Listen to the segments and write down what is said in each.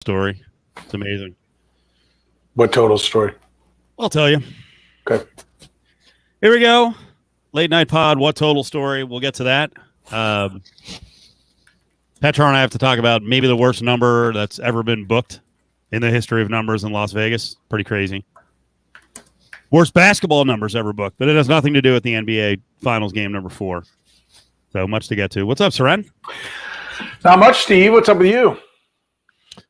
story. It's amazing. What total story? I'll tell you. Okay. Here we go. Late night pod. What total story? We'll get to that. Petro and I have to talk about maybe the worst number that's ever been booked in the history of numbers in Las Vegas. Pretty crazy. Worst basketball numbers ever booked, but it has nothing to do with the NBA Finals game number 4. So much to get to. What's up, Soren? Not much, Steve. What's up with you?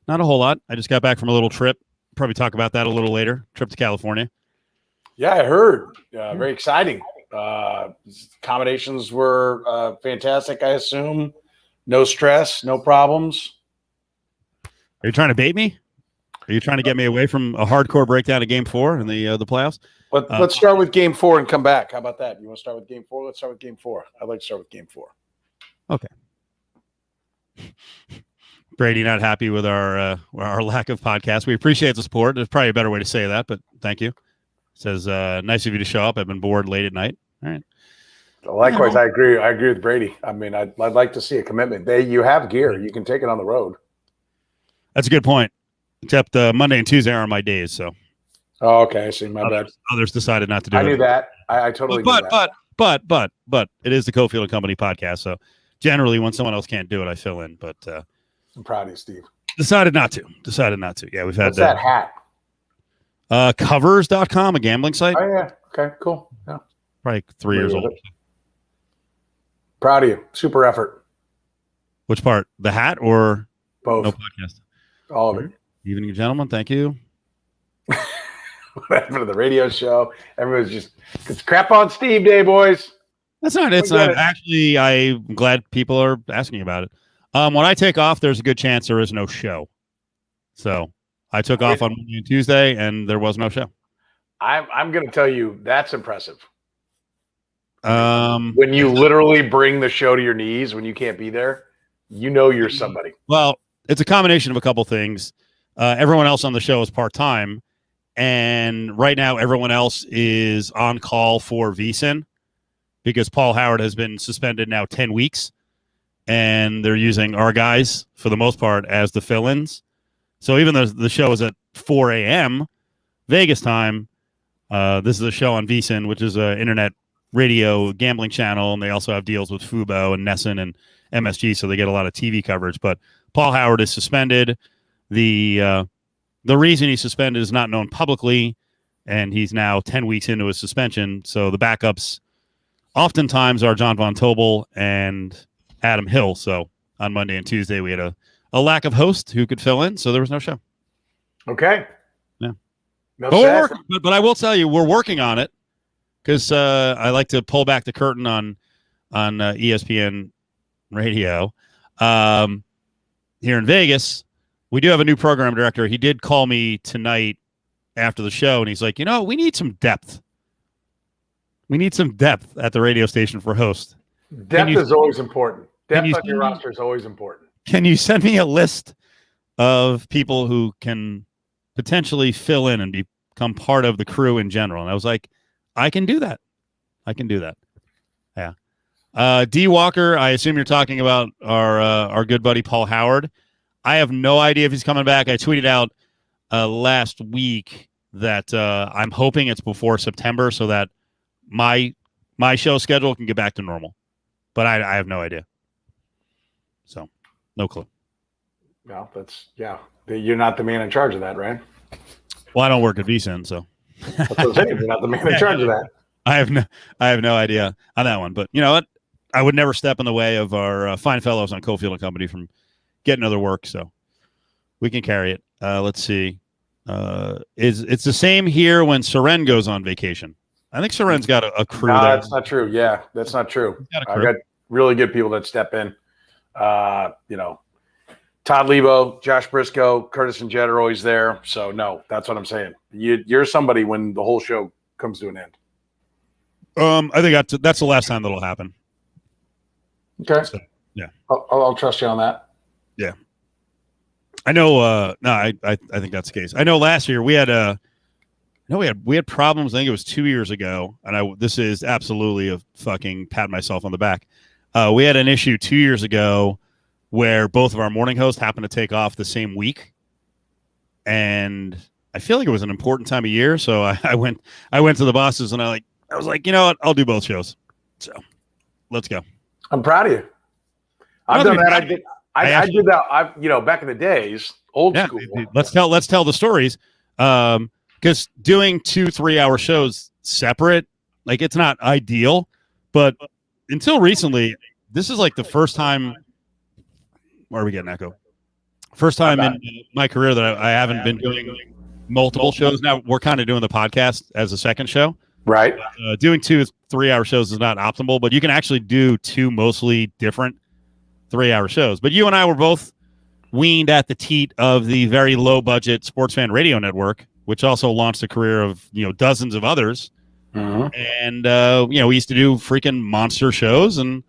Not a whole lot. I just got back from a little trip. Probably talk about that a little later. Trip to California. Yeah, I heard. Very exciting. Accommodations were fantastic, I assume. No stress, no problems. Are you trying to bait me? Are you trying to get me away from a hardcore breakdown of Game 4 in the playoffs? Let's start with Game 4 and come back. How about that? You want to start with Game 4? Let's start with Game 4. I'd like to start with Game 4. Okay. Brady not happy with our lack of podcast. We appreciate the support. There's probably a better way to say that, but thank you. Says nice of you to show up. I've been bored late at night. All right. Likewise, I agree. I agree with Brady. I mean, I'd like to see a commitment. You have gear. You can take it on the road. That's a good point. Except Monday and Tuesday are my days. So. Oh, okay. I see. My bad. Others decided not to do it. I knew that. I totally knew that. But it is the Cofield and Company podcast. So generally, when someone else can't do it, I fill in. But I'm proud of you, Steve. Decided not to. Yeah, we've had What's that hat? Covers.com, a gambling site. Oh yeah. Okay. Cool. Yeah. Probably 3 years old. Proud of you. Super effort. Which part? The hat or both? No podcast. All of it. Evening, gentlemen. Thank you. What happened to the radio show? Everyone's just, it's crap on Steve Day, boys. That's not. It's not. Actually, I'm glad people are asking about it. When I take off, there's a good chance there is no show. So I took off on Monday and Tuesday, and there was no show. I'm going to tell you that's impressive. When you literally bring the show to your knees when you can't be there, you know you're somebody. Well, it's a combination of a couple things. Everyone else on the show is part-time, and right now everyone else is on call for VSiN because Paul Howard has been suspended now 10 weeks, and they're using our guys, for the most part, as the fill-ins. So even though the show is at 4 a.m. Vegas time, this is a show on VSiN, which is an internet radio gambling channel, and they also have deals with Fubo and Nessun and MSG, so they get a lot of TV coverage. But Paul Howard is suspended. The reason he's suspended is not known publicly, and he's now 10 weeks into his suspension. So the backups oftentimes are John Von Tobel and Adam Hill. So on Monday and Tuesday, we had a lack of host who could fill in, so there was no show. Okay. Yeah. No but I will tell you, we're working on it because I like to pull back the curtain on ESPN radio. Here in Vegas, we do have a new program director. He did call me tonight after the show, and he's like, we need some depth. We need some depth at the radio station for host. Depth is always important. Depth on your roster is always important. Can you send me a list of people who can potentially fill in and become part of the crew in general? And I was like, I can do that. Yeah. D Walker, I assume you're talking about our good buddy Paul Howard. I have no idea if he's coming back. I tweeted out last week that I'm hoping it's before September so that my show schedule can get back to normal. But I have no idea. So, no clue. No, you're not the man in charge of that, right? Well, I don't work at VSiN, so. That's what I'm saying. You're not the man in charge of that. I have no idea on that one. But you know what? I would never step in the way of our fine fellows on Cofield and Company from getting other work, so we can carry it. Let's see. It's the same here when Soren goes on vacation. I think Soren's got a crew there. That's not true. Yeah, that's not true. I've got really good people that step in. Todd Lebo, Josh Briscoe, Curtis and Jed are always there. So, no, that's what I'm saying. You're somebody when the whole show comes to an end. I think that's the last time that'll happen. Okay. So, yeah. I'll trust you on that. Yeah. I know. I think that's the case. I know last year we had we had problems. I think it was 2 years ago, and this is absolutely a fucking pat myself on the back. We had an issue 2 years ago where both of our morning hosts happened to take off the same week, and I feel like it was an important time of year. So I went to the bosses and I was like, you know what? I'll do both shows. So let's go. I'm proud of you. I've done that. I did that. Back in the days, old school. Let's tell the stories. Because doing 2-3 hour shows separate, like it's not ideal, but until recently, this is like the first time. Where are we getting echo? First time in my career that I haven't been doing multiple shows. Now we're kind of doing the podcast as a second show. Right. Doing 2-3 hour shows is not optimal, but you can actually do 2 mostly different 3 hour shows. But you and I were both weaned at the teat of the very low budget Sports Fan Radio Network, which also launched a career of dozens of others. Mm-hmm. And we used to do freaking monster shows. And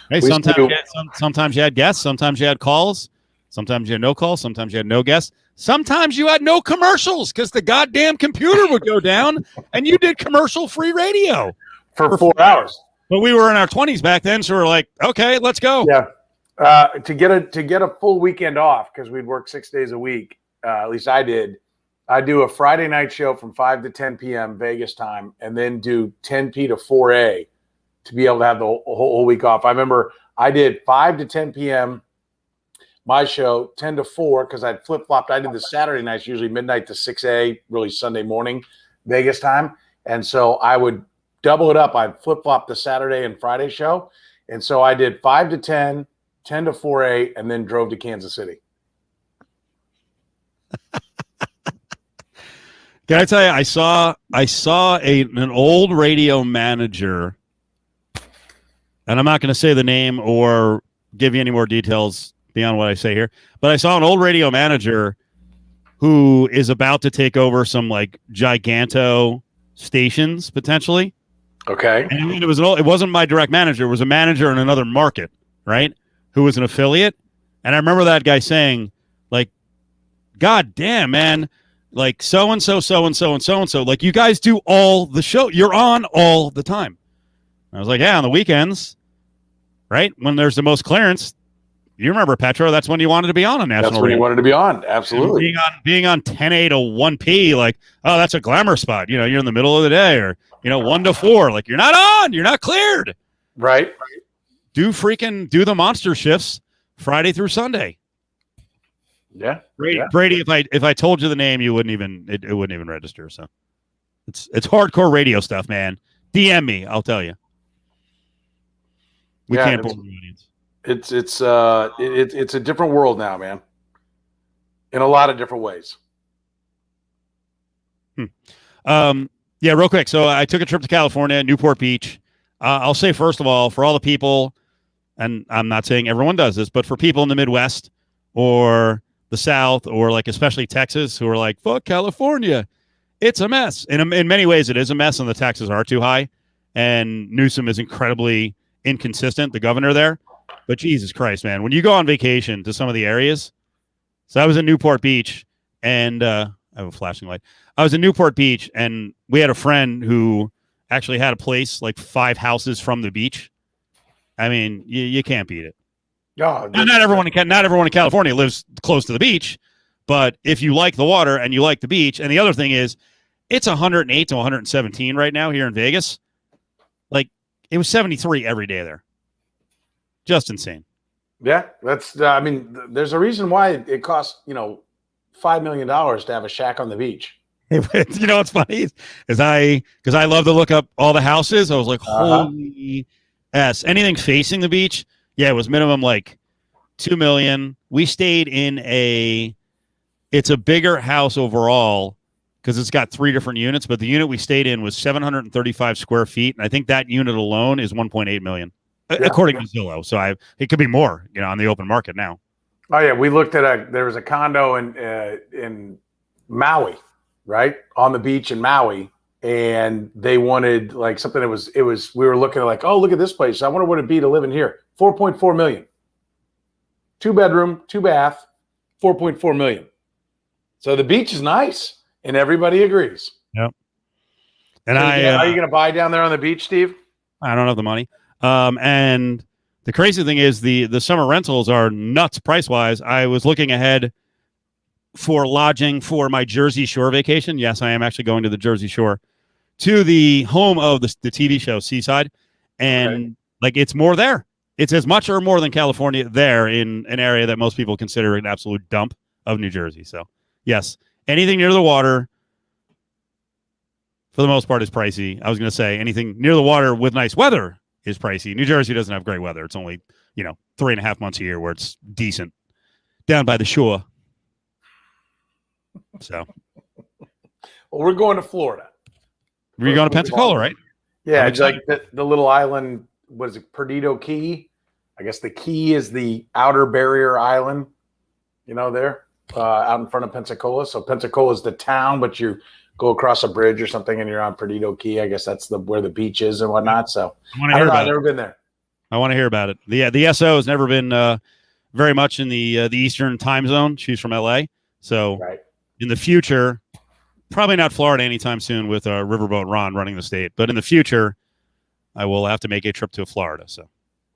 hey, sometimes you had guests, sometimes you had calls, sometimes you had no calls, sometimes you had no guests. Sometimes you had no commercials because the goddamn computer would go down and you did commercial-free radio for 4 hours. But we were in our 20s back then, so we're like, okay, let's go. Yeah. To get a full weekend off, because we'd work 6 days a week, at least I did. I do a Friday night show from 5 to 10 p.m. Vegas time, and then do 10 p to 4 a to be able to have the whole week off. I remember I did 5 to 10 p.m. my show, 10 to 4, because I'd flip-flopped. I did the Saturday nights, usually midnight to 6 a, really Sunday morning, Vegas time. And so I would double it up. I'd flip-flop the Saturday and Friday show. And so I did 5 to 10, 10 to 4 a, and then drove to Kansas City. Can I tell you, I saw an old radio manager, and I'm not going to say the name or give you any more details beyond what I say here, but I saw an old radio manager who is about to take over some like giganto stations potentially. Okay. And it wasn't my direct manager. It was a manager in another market, right? Who was an affiliate. And I remember that guy saying, like, God damn, man, like so-and-so, so-and-so, and so-and-so, like you guys do all the show. You're on all the time. I was like, yeah, on the weekends, right? When there's the most clearance. You remember, Petro, that's when you wanted to be on a national radio. That's when you wanted to be on, absolutely. Being on 10A to 1P, like, oh, that's a glamour spot. You're in the middle of the day, or 1 to 4. Like, you're not on. You're not cleared. Right. Do the monster shifts Friday through Sunday. Yeah. Brady, if I told you the name, you wouldn't even it wouldn't even register. So it's hardcore radio stuff, man. DM me, I'll tell you. We can't bore the audience. It's a different world now, man. In a lot of different ways. Yeah, real quick. So I took a trip to California, Newport Beach. I'll say, first of all, for all the people, and I'm not saying everyone does this, but for people in the Midwest or the South or like especially Texas who are like, fuck California, it's a mess. And in many ways it is a mess, and the taxes are too high. And Newsom is incredibly inconsistent, the governor there. But Jesus Christ, man, when you go on vacation to some of the areas. So I was in Newport Beach, and I have a flashing light. I was in Newport Beach, and we had a friend who actually had a place like 5 houses from the beach. I mean, you can't beat it. No, not everyone in California lives close to the beach, but if you like the water and you like the beach, and the other thing is, it's 108 to 117 right now here in Vegas. Like, it was 73 every day there. Just insane. Yeah, that's. There's a reason why it costs $5 million to have a shack on the beach. What's funny is because I love to look up all the houses. I was like, holy s! Anything facing the beach, yeah, it was minimum like $2 million. We stayed in it's a bigger house overall because it's got 3 different units, but the unit we stayed in was 735 square feet, and I think that unit alone is 1.8 million. According to Zillow. So it could be more, on the open market now. Oh yeah, we looked at there was a condo in Maui, right? On the beach in Maui, and they wanted like something that was we were looking at like, oh, look at this place. I wonder what it'd be to live in here. 4.4 million. 2 bedroom, 2 bath, 4.4 million. So the beach is nice, and everybody agrees. Yep. And are you going to buy down there on the beach, Steve? I don't have the money. And the crazy thing is the summer rentals are nuts price wise. I was looking ahead for lodging for my Jersey Shore vacation. Yes, I am actually going to the Jersey Shore, to the home of the TV show Seaside, and like it's more there. It's as much or more than California there in an area that most people consider an absolute dump of New Jersey. So yes, anything near the water, for the most part, is pricey. I was going to say anything near the water with nice weather is pricey. New Jersey doesn't have great weather. It's only 3.5 months a year where it's decent down by the shore. So, well, we're going to Florida. We're going to Pensacola, right? Yeah, it's like the little island. What is it, Perdido Key? I guess the Key is the outer barrier island, there out in front of Pensacola. So Pensacola is the town, but you go across a bridge or something and you're on Perdido Key. I guess that's where the beach is and whatnot. So I've never been there. I want to hear about it. The SO has never been very much in the Eastern time zone. She's from LA. So in the future, probably not Florida anytime soon with Riverboat Ron running the state, but in the future, I will have to make a trip to Florida. So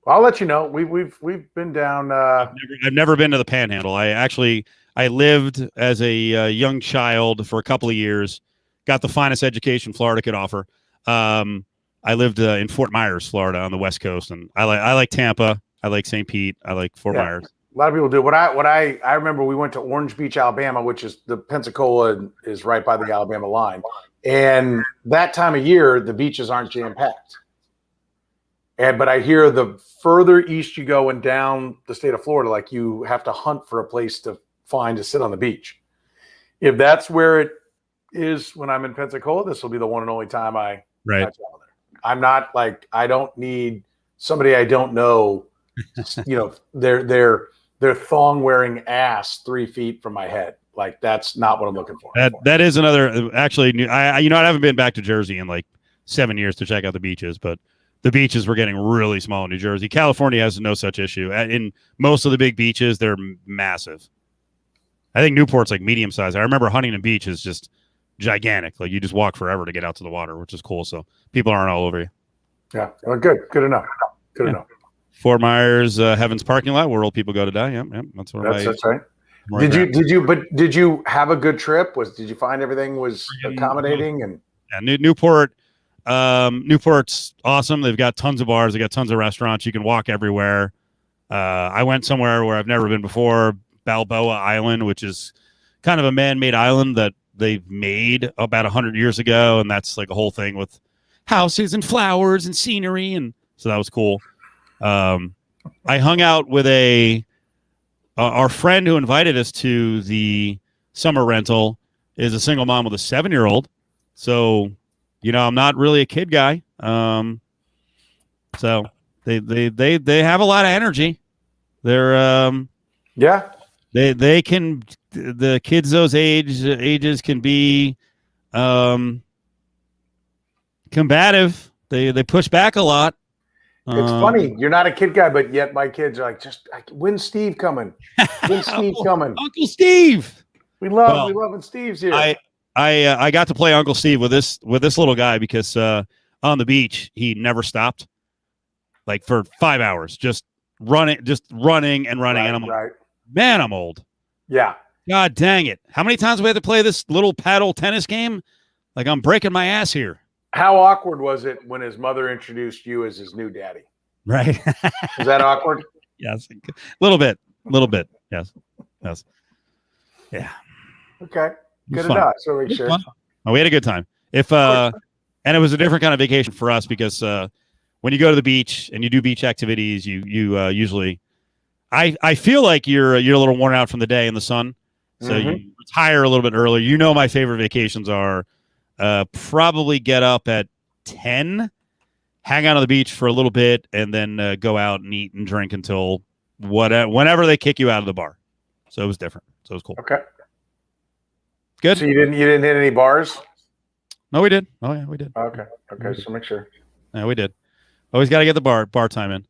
I'll let you know. We've been down. I've never been to the Panhandle. I lived as a young child for a couple of years. Got the finest education Florida could offer. I lived in Fort Myers, Florida, on the West Coast, and I like Tampa. I like St. Pete. I like Fort Myers. A lot of people do. What I remember, we went to Orange Beach, Alabama, which is the Pensacola is right by the Alabama line, and that time of year the beaches aren't jam packed. But I hear the further east you go and down the state of Florida, like you have to hunt for a place to find to sit on the beach. If that's where it is when I'm in Pensacola, this will be the one and only time I travel there. I'm not like, I don't need somebody I don't know, their thong wearing ass 3 feet from my head. Like that's not what I'm looking for. That is another, actually, I haven't been back to Jersey in like 7 years to check out the beaches, but the beaches were getting really small in New Jersey. California has no such issue. In most of the big beaches, they're massive. I think Newport's like medium size. I remember Huntington Beach is just gigantic. Like you just walk forever to get out to the water, which is cool. So people aren't all over you. Yeah. Well, good enough. Good enough. Fort Myers, Heaven's parking lot where old people go to die. Yep. That's where that's right. Did you have a good trip? Did you find everything was accommodating? And Newport. Newport's awesome. They've got tons of bars. They got tons of restaurants. You can walk everywhere. I went somewhere where I've never been before, Balboa Island, which is kind of a man-made island that they've made about 100 years ago. And that's like a whole thing with houses and flowers and scenery. And so that was cool. I hung out with our friend who invited us to the summer rental is a single mom with a 7-year-old. So, I'm not really a kid guy. So they have a lot of energy. They're they can, the kids those ages can be combative. They push back a lot. It's funny. You're not a kid guy, but yet my kids are like, when's Steve coming? When's Steve coming? Uncle Steve. We love when Steve's here. I got to play Uncle Steve with this little guy because on the beach he never stopped, like for 5 hours, just running and running. And I'm like, man, I'm old. Yeah. God dang it! How many times we had to play this little paddle tennis game? Like I'm breaking my ass here. How awkward was it when his mother introduced you as his new daddy? Right. Was that awkward? Yes, a little bit. Yes. Yeah. Okay. Good enough. So make sure. Oh, we had a good time. And it was a different kind of vacation for us because when you go to the beach and you do beach activities, you usually, I feel like you're a little worn out from the day in the sun, so you retire a little bit earlier. My favorite vacations are probably get up at 10, hang out on the beach for a little bit, and then go out and eat and drink until whenever they kick you out of the bar. So it was different. So it was cool. Okay. Good. So you didn't hit any bars? No, we did. Oh yeah, we did. Okay. So make sure. Yeah, we did. Always got to get the bar time in.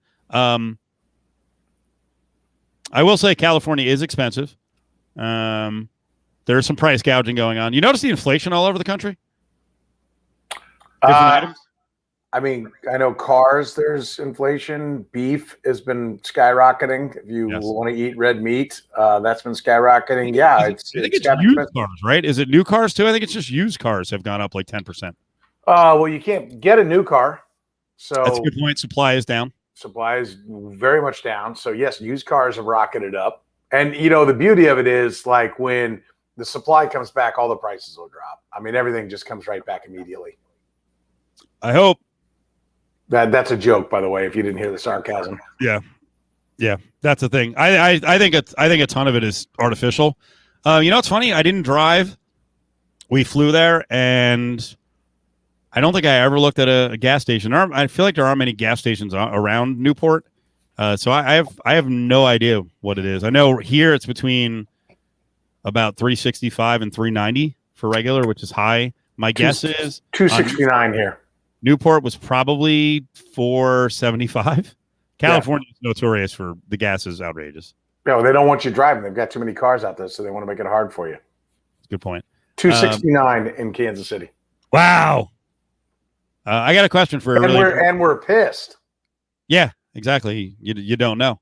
I will say California is expensive. There's some price gouging going on. You notice the inflation all over the country? Different items? I mean, I know cars, there's inflation. Beef has been skyrocketing. If you want to eat red meat, that's been skyrocketing. Yeah, I think it's used cars, right? Is it new cars too? I think it's just used cars have gone up like 10%. Well, you can't get a new car. So that's a good point. Supply is down. Supply is very much down. So yes, used cars have rocketed up. And the beauty of it is like when the supply comes back, all the prices will drop. I mean, everything just comes right back immediately. I hope. That's a joke, by the way, if you didn't hear the sarcasm. Yeah. That's the thing. I think a ton of it is artificial. It's funny. I didn't drive. We flew there, and I don't think I ever looked at a gas station. I feel like there aren't many gas stations around Newport, so I have no idea what it is. I know here it's between about $365 and $390 for regular, which is high. My guess is $269 here. Newport was probably $475. California is notorious for the gas is outrageous. No, they don't want you driving. They've got too many cars out there, so they want to make it hard for you. Good point. $269 in Kansas City. Wow. I got a question for and we're pissed. Yeah, exactly. You don't know.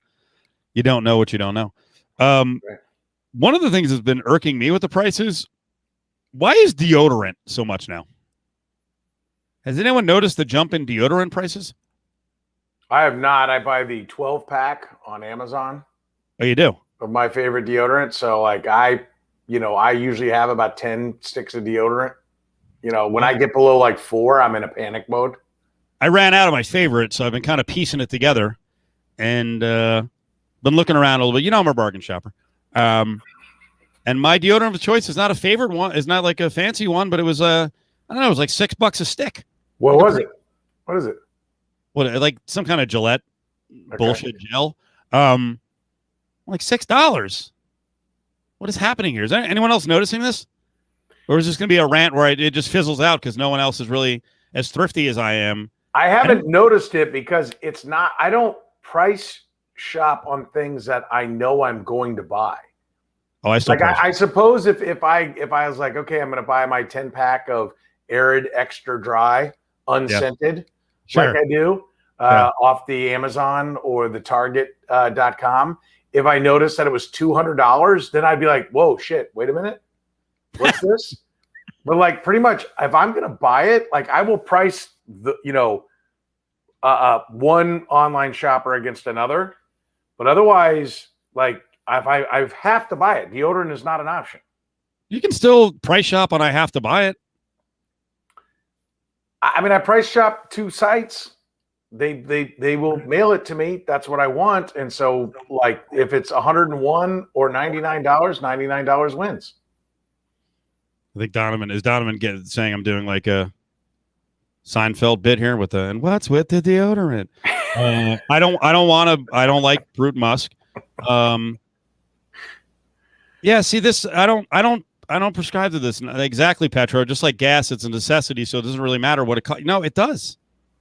You don't know what you don't know. One of the things that's been irking me with the prices, why is deodorant so much now? Has anyone noticed the jump in deodorant prices? I have not. I buy the 12-pack on Amazon. Oh, you do? Of my favorite deodorant. So like I usually have about 10 sticks of deodorant. When I get below like 4, I'm in a panic mode. I ran out of my favorite, so I've been kind of piecing it together and been looking around a little bit. I'm a bargain shopper. And my deodorant of choice is not a favorite one. It's not like a fancy one, but it was I don't know, it was like $6 a stick. What was it? What is it? What, like some kind of Gillette bullshit gel? Like $6. What is happening here? Is anyone else noticing this? Or is this going to be a rant where it just fizzles out because no one else is really as thrifty as I am? I haven't noticed it because it's not. I don't price shop on things that I know I'm going to buy. Oh, I still like. I suppose if I was like, okay, I'm going to buy my 10-pack of Arid Extra Dry unscented, like I do off the Amazon or the Target.com. If I noticed that it was $200, then I'd be like, whoa, shit, wait a minute. What's this? But like pretty much if I'm going to buy it, like I will price the, one online shopper against another. But otherwise, like I have to buy it. Deodorant is not an option. You can still price shop on I have to buy it. I mean, I price shop 2 sites. They will mail it to me. That's what I want. And so like if it's $101 or $99, $99 wins. I think Donovan saying I'm doing like a Seinfeld bit here with and what's with the deodorant? I don't like Brute Musk. Yeah, see this. I don't prescribe to this exactly, Petro. Just like gas, it's a necessity, so it doesn't really matter what it costs. No, it does.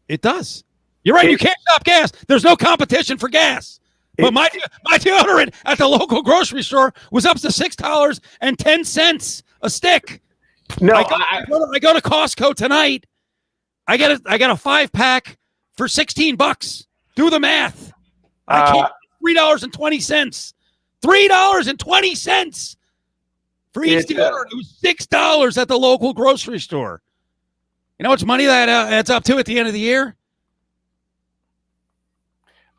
It does. You're right. You can't stop gas. There's no competition for gas. But my deodorant at the local grocery store was up to $6.10 a stick. No, I go to Costco tonight. I got a 5-pack for $16. Do the math. I can't. $3.20. $3.20 for each deodorant. It was $6 at the local grocery store. You know how much money that adds up to at the end of the year?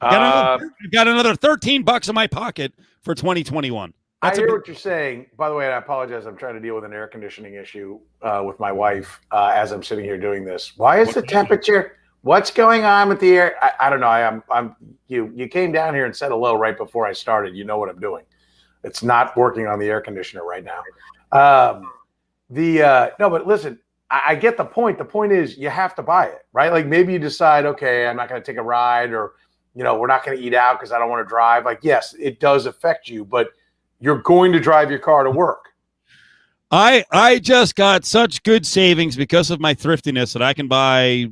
I've got another $13 in my pocket for 2021. I hear what you're saying. By the way, I apologize. I'm trying to deal with an air conditioning issue with my wife as I'm sitting here doing this. Why is the temperature? What's going on with the air? I don't know. You came down here and said hello right before I started. You know what I'm doing. It's not working on the air conditioner right now. No, but listen, I get the point. The point is you have to buy it, right? Like maybe you decide, okay, I'm not going to take a ride or, we're not going to eat out because I don't want to drive. Like, yes, it does affect you, but you're going to drive your car to work. I just got such good savings because of my thriftiness that I can buy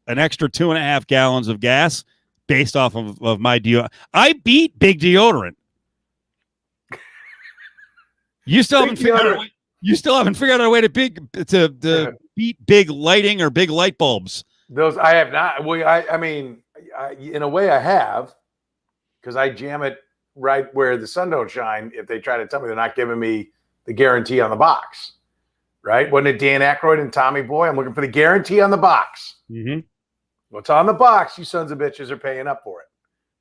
an extra 2.5 gallons of gas based off of my deodorant. I beat big deodorant. You still haven't figured out a way. You still haven't figured out a way to beat big lighting or big light bulbs. Those I have not. Well, I mean, in a way, I have, because I jam it right where the sun don't shine. If they try to tell me they're not giving me the guarantee on the box, right? Wasn't it Dan Aykroyd and Tommy Boy? I'm looking for the guarantee on the box. Mm-hmm. What's on the box? You sons of bitches are paying up for it.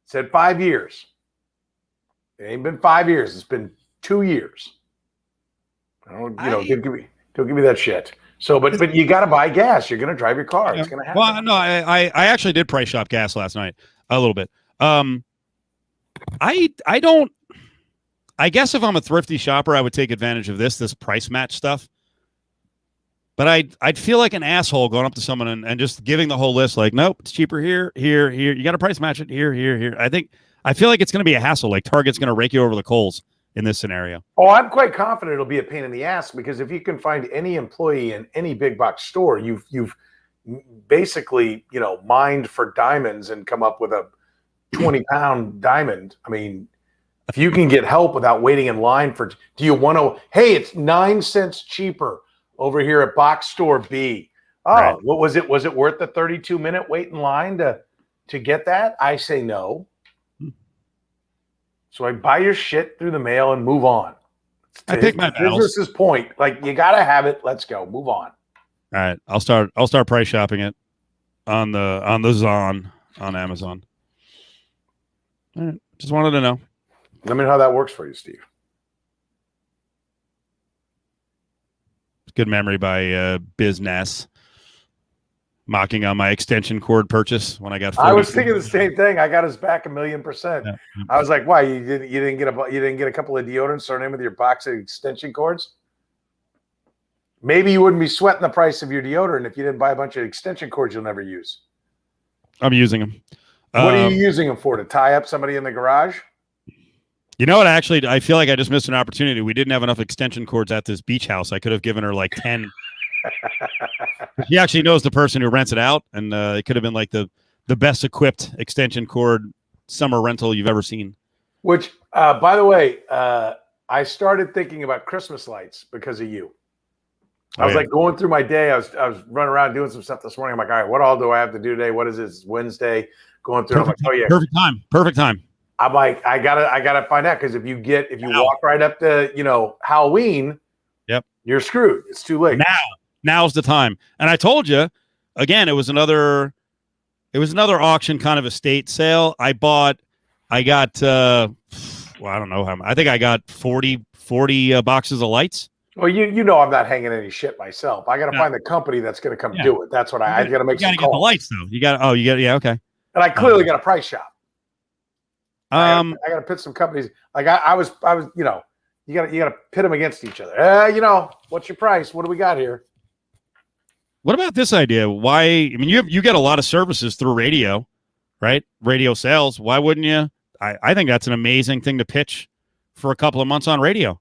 It said 5 years. It ain't been 5 years. It's been 2 years. Don't give me that shit. So, but you got to buy gas. You're going to drive your car. It's going to happen. Well, no, I actually did price shop gas last night a little bit. I don't. I guess if I'm a thrifty shopper, I would take advantage of this price match stuff. But I'd feel like an asshole going up to someone and just giving the whole list. Like, nope, it's cheaper here. You got to price match it here. I feel like it's going to be a hassle. Like Target's going to rake you over the coals in this scenario. Oh, I'm quite confident it'll be a pain in the ass, because if you can find any employee in any big box store, you've basically, mined for diamonds and come up with a 20-pound diamond. I mean, if you can get help without waiting in line do you want to, hey, it's 9 cents cheaper over here at box store B. Oh, right. What was it? Was it worth the 32-minute wait in line to get that? I say no. So I buy your shit through the mail and move on. I pick my battles. Business's point. Like, you got to have it. Let's go. Move on. All right. I'll start price shopping it on the Zon on Amazon. All right. Just wanted to know. Let me know how that works for you, Steve. Good memory by Business. Mocking on my extension cord purchase when I got. I was thinking the same thing. I got his back 1,000,000%. Yeah. I was like, "Why you didn't get a couple of deodorants thrown in with your box of extension cords? Maybe you wouldn't be sweating the price of your deodorant if you didn't buy a bunch of extension cords you'll never use." I'm using them. What are you using them for? To tie up somebody in the garage? You know what? Actually, I feel like I just missed an opportunity. We didn't have enough extension cords at this beach house. I could have given her like 10. She actually knows the person who rents it out, and it could have been like the best equipped extension cord summer rental you've ever seen. Which, by the way, I started thinking about Christmas lights because of you. I was like going through my day. I was running around doing some stuff this morning. I'm like, all right, what all do I have to do today? What is this? Wednesday. Going through. I'm like, oh yeah, perfect time. I'm like, I gotta find out, because if you walk right up to Halloween, yep, you're screwed. It's too late. Now's the time. And I told you, again, it was another auction, kind of estate sale. I got I don't know how much. I think I got 40 boxes of lights. Well, I'm not hanging any shit myself. I got to find the company that's going to come do it. That's what I got to make. You got to get the lights though. Yeah, okay. And I clearly got a price shop. I got to pit some companies. Like I was, you got to pit them against each other. What's your price? What do we got here? What about this idea? Why? I mean, you get a lot of services through radio, right? Radio sales. Why wouldn't you? I think that's an amazing thing to pitch for a couple of months on radio.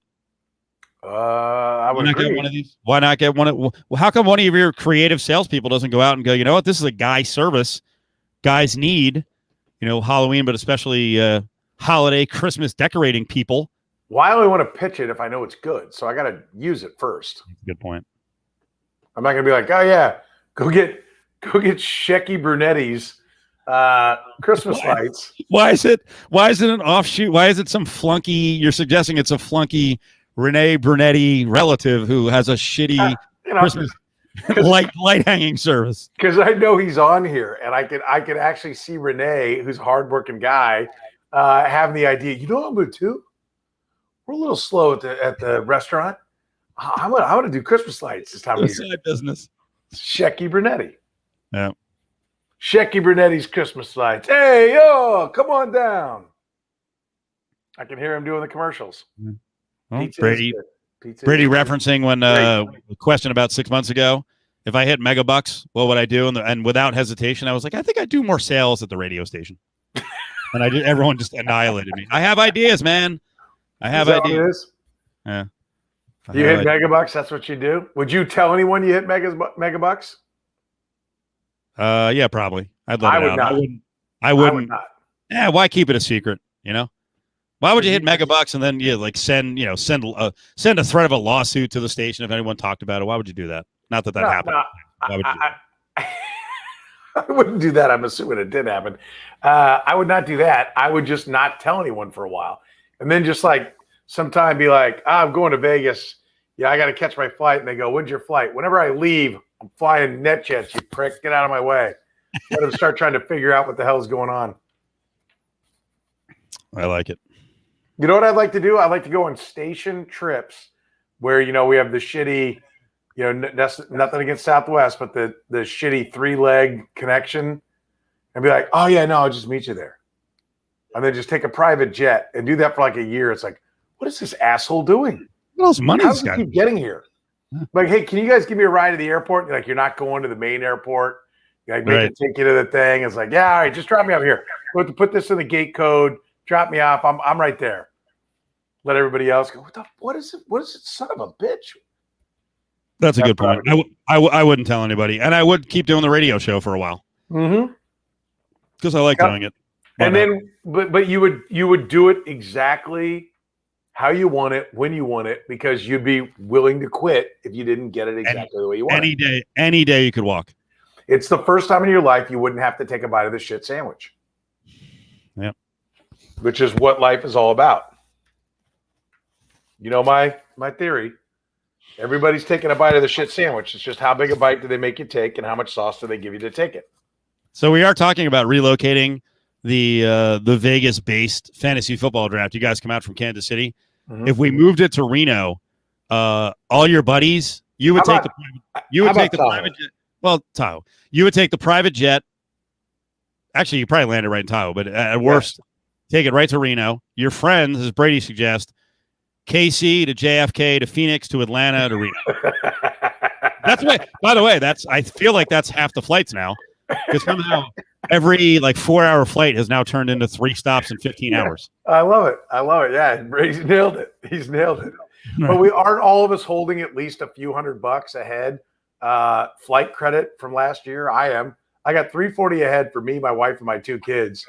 I would agree. Get one of these? Why not get one? Well, how come one of your creative salespeople doesn't go out and go, you know what? This is a guy service. Guys need, Halloween, but especially holiday, Christmas decorating people. Well, I only want to pitch it if I know it's good. So I got to use it first. Good point. I'm not going to be like, oh yeah, go get Shecky Brunetti's Christmas lights. Why is it an offshoot? Why is it some flunky? You're suggesting it's a flunky Renee Brunetti relative who has a shitty Christmas light hanging service. Because I know he's on here, and I could actually see Renee, who's a hardworking guy, having the idea. I'm going to. We're a little slow at the restaurant. I'm gonna do Christmas lights this time of year. Side business. Shecky Brunetti. Yeah. Shecky Brunetti's Christmas lights. Hey, yo, come on down. I can hear him doing the commercials. Yeah. Well, Brady referencing when a question about 6 months ago, if I hit megabucks, what would I do? And without hesitation, I was like, I think I'd do more sales at the radio station. And everyone just annihilated me. I have ideas, man. I have ideas. Yeah. You hit megabucks? That's what you do? Would you tell anyone you hit megabucks? Yeah, probably. I'd let it out. I wouldn't. Not. Yeah, why keep it a secret? Why would you hit megabucks and then send a threat of a lawsuit to the station if anyone talked about it? Why would you do that? Not that happened. No, why would you do that? I wouldn't do that. I'm assuming it did happen. I would not do that. I would just not tell anyone for a while. And then just like sometime be like, I'm going to Vegas. Yeah, I got to catch my flight. And they go, when's your flight? Whenever I leave, I'm flying NetJets, you prick. Get out of my way. Let them start trying to figure out what the hell's going on. I like it. You know what I'd like to do? I'd like to go on station trips where, we have the shitty, nothing against Southwest, but the shitty 3-leg connection and be like, oh, yeah, no, I'll just meet you there. And then just take a private jet and do that for like a year. It's like, what is this asshole doing? What else money How this does guy? he keep getting here? Like, hey, can you guys give me a ride to the airport? You're like, you're not going to the main airport. You're like, make it take you to the thing. It's like, yeah, all right, just drop me up here. We'll have to put this in the gate code. Drop me off. I'm right there. Let everybody else go. What is it? What is it? Son of a bitch. That's a good point. I wouldn't tell anybody, and I would keep doing the radio show for a while. Mm-hmm. Because I like doing it. And then, but you would do it exactly how you want it, when you want it, because you'd be willing to quit if you didn't get it exactly the way you want it. Any day you could walk. It's the first time in your life you wouldn't have to take a bite of the shit sandwich. Yep. Which is what life is all about. You know my theory. Everybody's taking a bite of the shit sandwich. It's just how big a bite do they make you take and how much sauce do they give you to take it. So we are talking about relocating the Vegas-based fantasy football draft. You guys come out from Kansas City. Mm-hmm. If we moved it to Reno, all your buddies, you would take the private jet. Well, Tahoe. You would take the private jet. Actually, you probably landed right in Tahoe, but at worst, take it right to Reno. Your friends, as Brady suggests, KC to JFK to Phoenix to Atlanta to Reno. That's what. By the way, I feel like that's half the flights now, because somehow every 4-hour flight has now turned into 3 stops in 15 hours. I love it. Yeah, Brady's nailed it. He's nailed it. But we aren't all of us holding at least a few $100 ahead flight credit from last year. I am. I got $340 ahead for me, my wife, and my 2 kids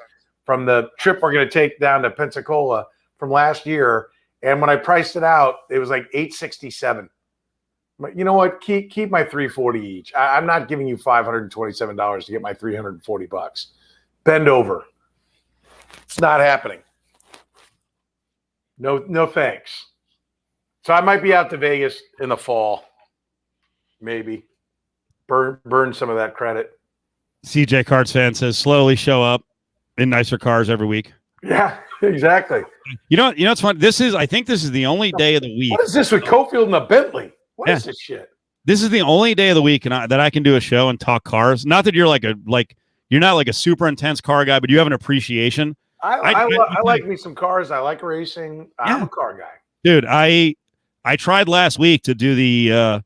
from the trip we're going to take down to Pensacola from last year. And when I priced it out, it was like $867. But you know what? Keep my $340 each. I'm not giving you $527 to get my $340. Bend over. It's not happening. No thanks. So I might be out to Vegas in the fall. Maybe. Burn some of that credit. CJ Cards fan says slowly show up in nicer cars every week. Yeah, exactly. You know what's fun? I think this is the only day of the week. What is this with Cofield and a Bentley? What is this shit? This is the only day of the week that I can do a show and talk cars. Not that you're you're not like a super intense car guy, but you have an appreciation. I like me some cars. I like racing. I'm a car guy. Dude, I tried last week to do the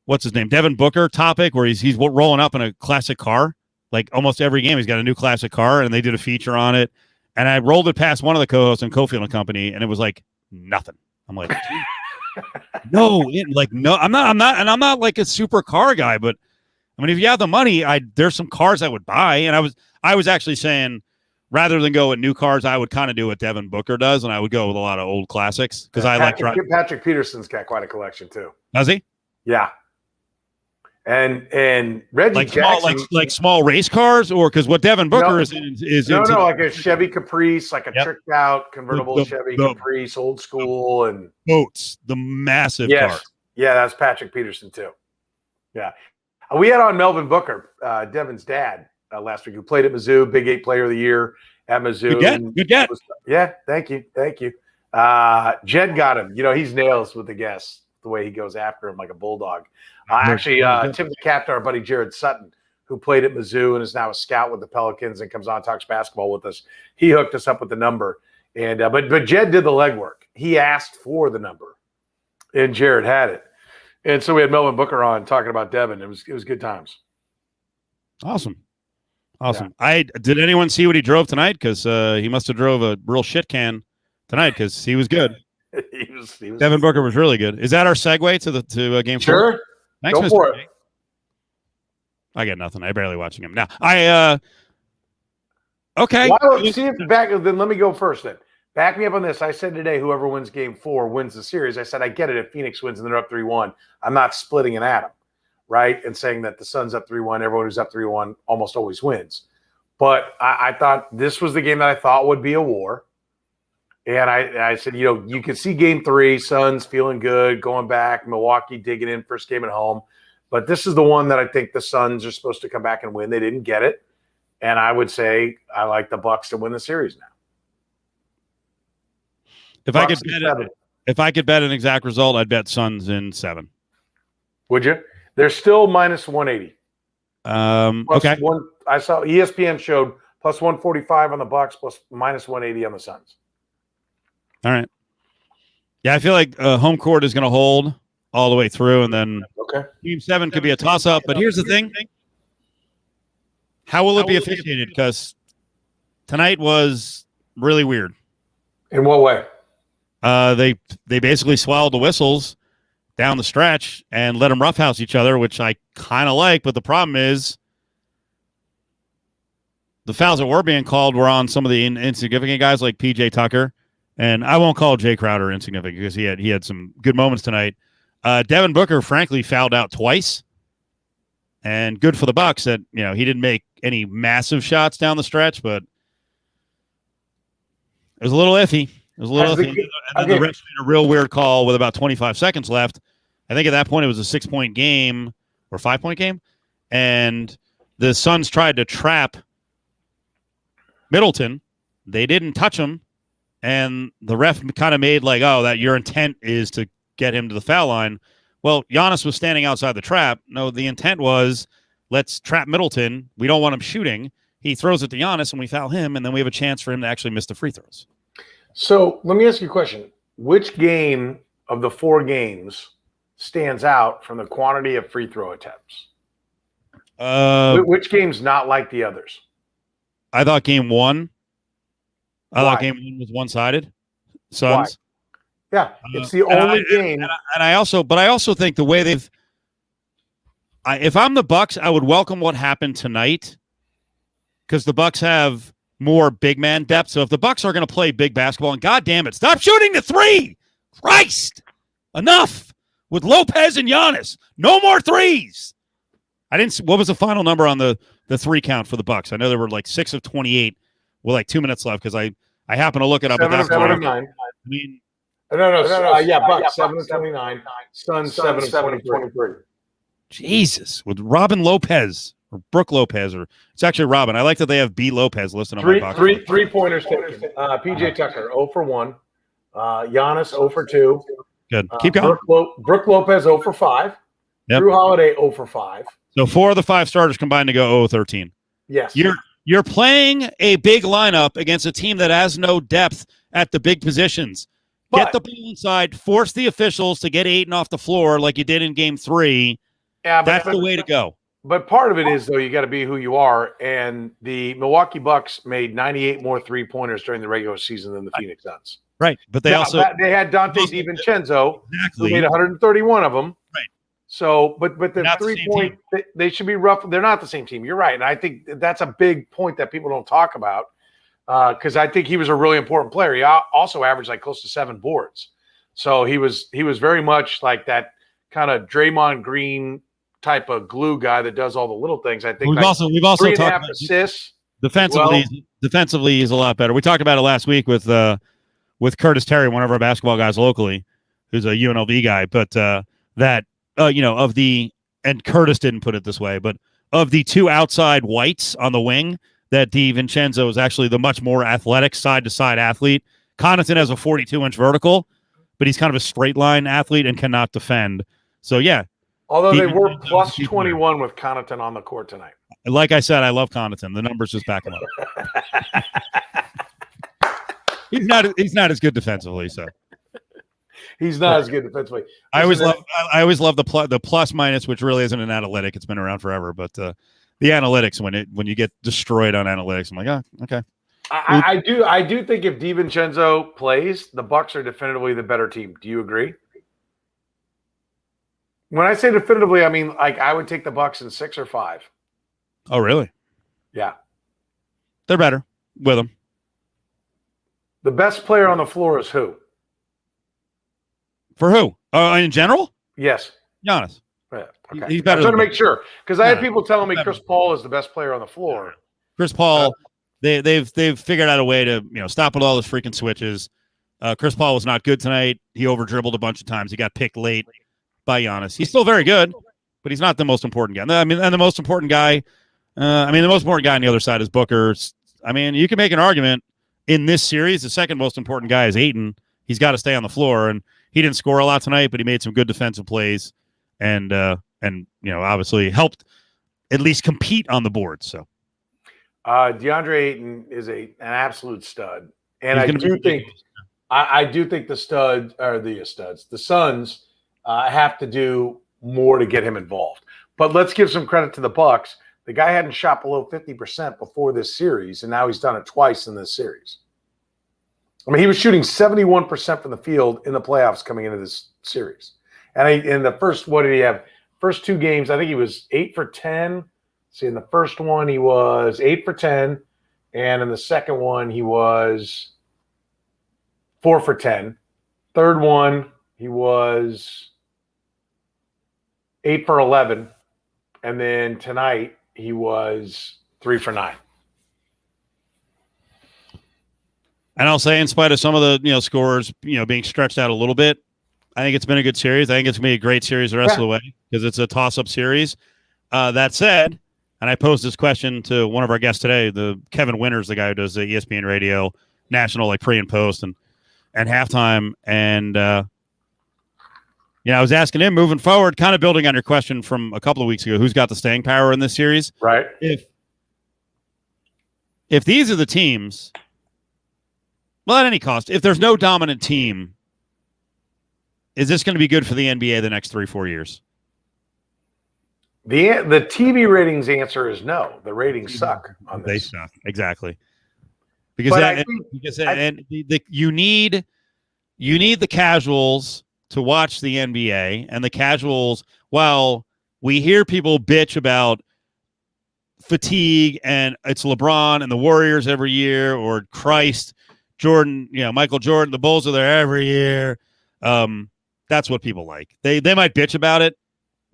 what's his name? Devin Booker topic where he's rolling up in a classic car. Like almost every game, he's got a new classic car, and they did a feature on it. And I rolled it past one of the co-hosts in Cofield and Company, and it was like nothing. I'm like, no, I'm not like a super car guy, but I mean, if you have the money, there's some cars I would buy. And I was actually saying, rather than go with new cars, I would kind of do what Devin Booker does, and I would go with a lot of old classics because I like driving. Patrick Peterson's got quite a collection too. Does he? Yeah. And Reggie Jackson, small race cars, or because what Devin Booker is like a Chevy Caprice, like a tricked out convertible Chevy Caprice, old school, and boats, the massive cars. Yeah, that's Patrick Peterson too. Yeah, we had on Melvin Booker, Devin's dad, last week, who played at Mizzou, Big 8 Player of the Year at Mizzou. Good get. Yeah, thank you. Jed got him. He's nails with the guests. The way he goes after him like a bulldog. Actually, Tim the Captain, our buddy Jared Sutton, who played at Mizzou and is now a scout with the Pelicans and comes on and talks basketball with us. He hooked us up with the number, and but Jed did the legwork. He asked for the number, and Jared had it, and so we had Melvin Booker on talking about Devin. It was good times. Awesome. Yeah. Did anyone see what he drove tonight? Because he must have drove a real shit can tonight because he was good. he was Devin Booker was really good. Is that our segue to game 4? Sure. Thanks, Go for it. I got nothing. I barely watching him now. Okay. Then let me go first. Then back me up on this. I said today, whoever wins game 4 wins the series. I said I get it if Phoenix wins and they're up 3-1. I'm not splitting an atom. right? And saying that the Suns up 3-1, everyone who's up 3-1 almost always wins. But I thought this was the game that I thought would be a war. And I said, you could see game 3, Suns feeling good, going back, Milwaukee digging in, first game at home. But this is the one that I think the Suns are supposed to come back and win. They didn't get it. And I would say I like the Bucks to win the series now. If I could bet an exact result, I'd bet Suns in 7. Would you? They're still minus 180. Okay. I saw ESPN showed plus 145 on the Bucks, plus minus 180 on the Suns. All right. Yeah, I feel like home court is going to hold all the way through, and then Game 7 could be a toss-up. But here's the thing. How will it be officiated? Because tonight was really weird. In what way? They basically swallowed the whistles down the stretch and let them roughhouse each other, which I kind of like. But the problem is the fouls that were being called were on some of the insignificant guys like P.J. Tucker. And I won't call Jay Crowder insignificant because he had some good moments tonight. Devin Booker, frankly, fouled out twice. And good for the Bucks that, he didn't make any massive shots down the stretch, but it was a little iffy. It was a little iffy. And then the refs made a real weird call with about 25 seconds left. I think at that point it was a 6-point game or 5-point game. And the Suns tried to trap Middleton. They didn't touch him. And the ref kind of made like, that your intent is to get him to the foul line. Well, Giannis was standing outside the trap. No, the intent was, let's trap Middleton. We don't want him shooting. He throws it to Giannis, and we foul him, and then we have a chance for him to actually miss the free throws. So let me ask you a question. Which game of the 4 games stands out from the quantity of free throw attempts? Which game's not like the others? I thought game 1. I thought game 1 was one-sided. Suns. Why? Yeah, it's the only game. And I also think the way if I'm the Bucks, I would welcome what happened tonight because the Bucks have more big man depth. So if the Bucks are going to play big basketball, and God damn it, stop shooting the 3! Christ, enough with Lopez and Giannis. No more threes. What was the final number on the 3 count for the Bucks? I know there were like 6 of 28 with like 2 minutes left because I happened to look it up at that point. 9. I mean. Bucks 7 of 29. Suns 7 of 23. Jesus, with Robin Lopez or Brooke Lopez, or it's actually Robin. I like that they have B Lopez listed on my box. 3-pointers taken. P.J. Tucker 0 for 1. Giannis 0 for 2. Good. Keep going. Brooke Lopez 0 for 5. Yep. Drew Holiday 0 for 5. So 4 of the 5 starters combined to go 0-13. Yes. You're playing a big lineup against a team that has no depth at the big positions. Get the ball inside, force the officials to get Ayton off the floor like you did in game 3. Yeah, that's the way to go. But part of it is, though, you got to be who you are. And the Milwaukee Bucks made 98 more 3-pointers during the regular season than the Phoenix Suns. Right, but they had Dante DiVincenzo, who made 131 of them. Right. So, but the 3-point, they should be rough. They're not the same team. You're right, and I think that's a big point that people don't talk about. Because I think he was a really important player. He also averaged like close to 7 boards. So he was very much like that kind of Draymond Green type of glue guy that does all the little things. I think we've also talked about assists. Defensively, he's a lot better. We talked about it last week with Curtis Terry, one of our basketball guys locally, who's a UNLV guy. But and Curtis didn't put it this way, but of the 2 outside whites on the wing, that DiVincenzo is actually the much more athletic side-to-side athlete. Connaughton has a 42-inch vertical, but he's kind of a straight-line athlete and cannot defend. So, yeah. Although they were plus 21 with Connaughton on the court tonight. Like I said, I love Connaughton. The numbers just back him up. He's not as good defensively, so. He's not as good defensively. I always love the plus minus, which really isn't an analytic. It's been around forever, but the analytics when you get destroyed on analytics, I'm like, okay. I do think if DiVincenzo plays, the Bucks are definitively the better team. Do you agree? When I say definitively, I mean like I would take the Bucks in 6 or 5. Oh, really? Yeah, they're better with them. The best player on the floor is who? For who? In general? Yes. Giannis. Yeah, okay. He's better. I'm trying to make sure because I had No, people telling me better. Chris Paul is the best player on the floor. Chris Paul, they've figured out a way to stop with all those freaking switches. Chris Paul was not good tonight. He over dribbled a bunch of times. He got picked late by Giannis. He's still very good, but he's not the most important guy. I mean, and the most important guy. The most important guy on the other side is Booker. I mean, you can make an argument in this series. The second most important guy is Ayton. He's got to stay on the floor, and he didn't score a lot tonight, but he made some good defensive plays, and obviously helped at least compete on the board. So, DeAndre Ayton is an absolute stud, and I do think the Suns have to do more to get him involved. But let's give some credit to the Bucks. The guy hadn't shot below 50% before this series, and now he's done it twice in this series. I mean, he was shooting 71% from the field in the playoffs coming into this series. And in the first, what did he have? First two games, I think he was 8 for 10. See, in the first one, he was 8 for 10. And in the second one, he was 4 for 10. Third one, he was 8 for 11. And then tonight, he was 3 for 9. And I'll say, in spite of some of the scores being stretched out a little bit, I think it's been a good series. I think it's going to be a great series the rest of the way because it's a toss-up series. That said, and I posed this question to one of our guests today, the Kevin Winters, the guy who does the ESPN Radio National, like pre and post and halftime, and I was asking him moving forward, kind of building on your question from a couple of weeks ago, who's got the staying power in this series? Right. If these are the teams, well, at any cost, if there's no dominant team, is this going to be good for the NBA the next 3-4 years? The TV ratings answer is no. The ratings suck on this. They suck, exactly. Because you need the casuals to watch the NBA, and the casuals, while we hear people bitch about fatigue and it's LeBron and the Warriors every year, or Christ, Jordan, Michael Jordan, the Bulls are there every year. That's what people like. They might bitch about it,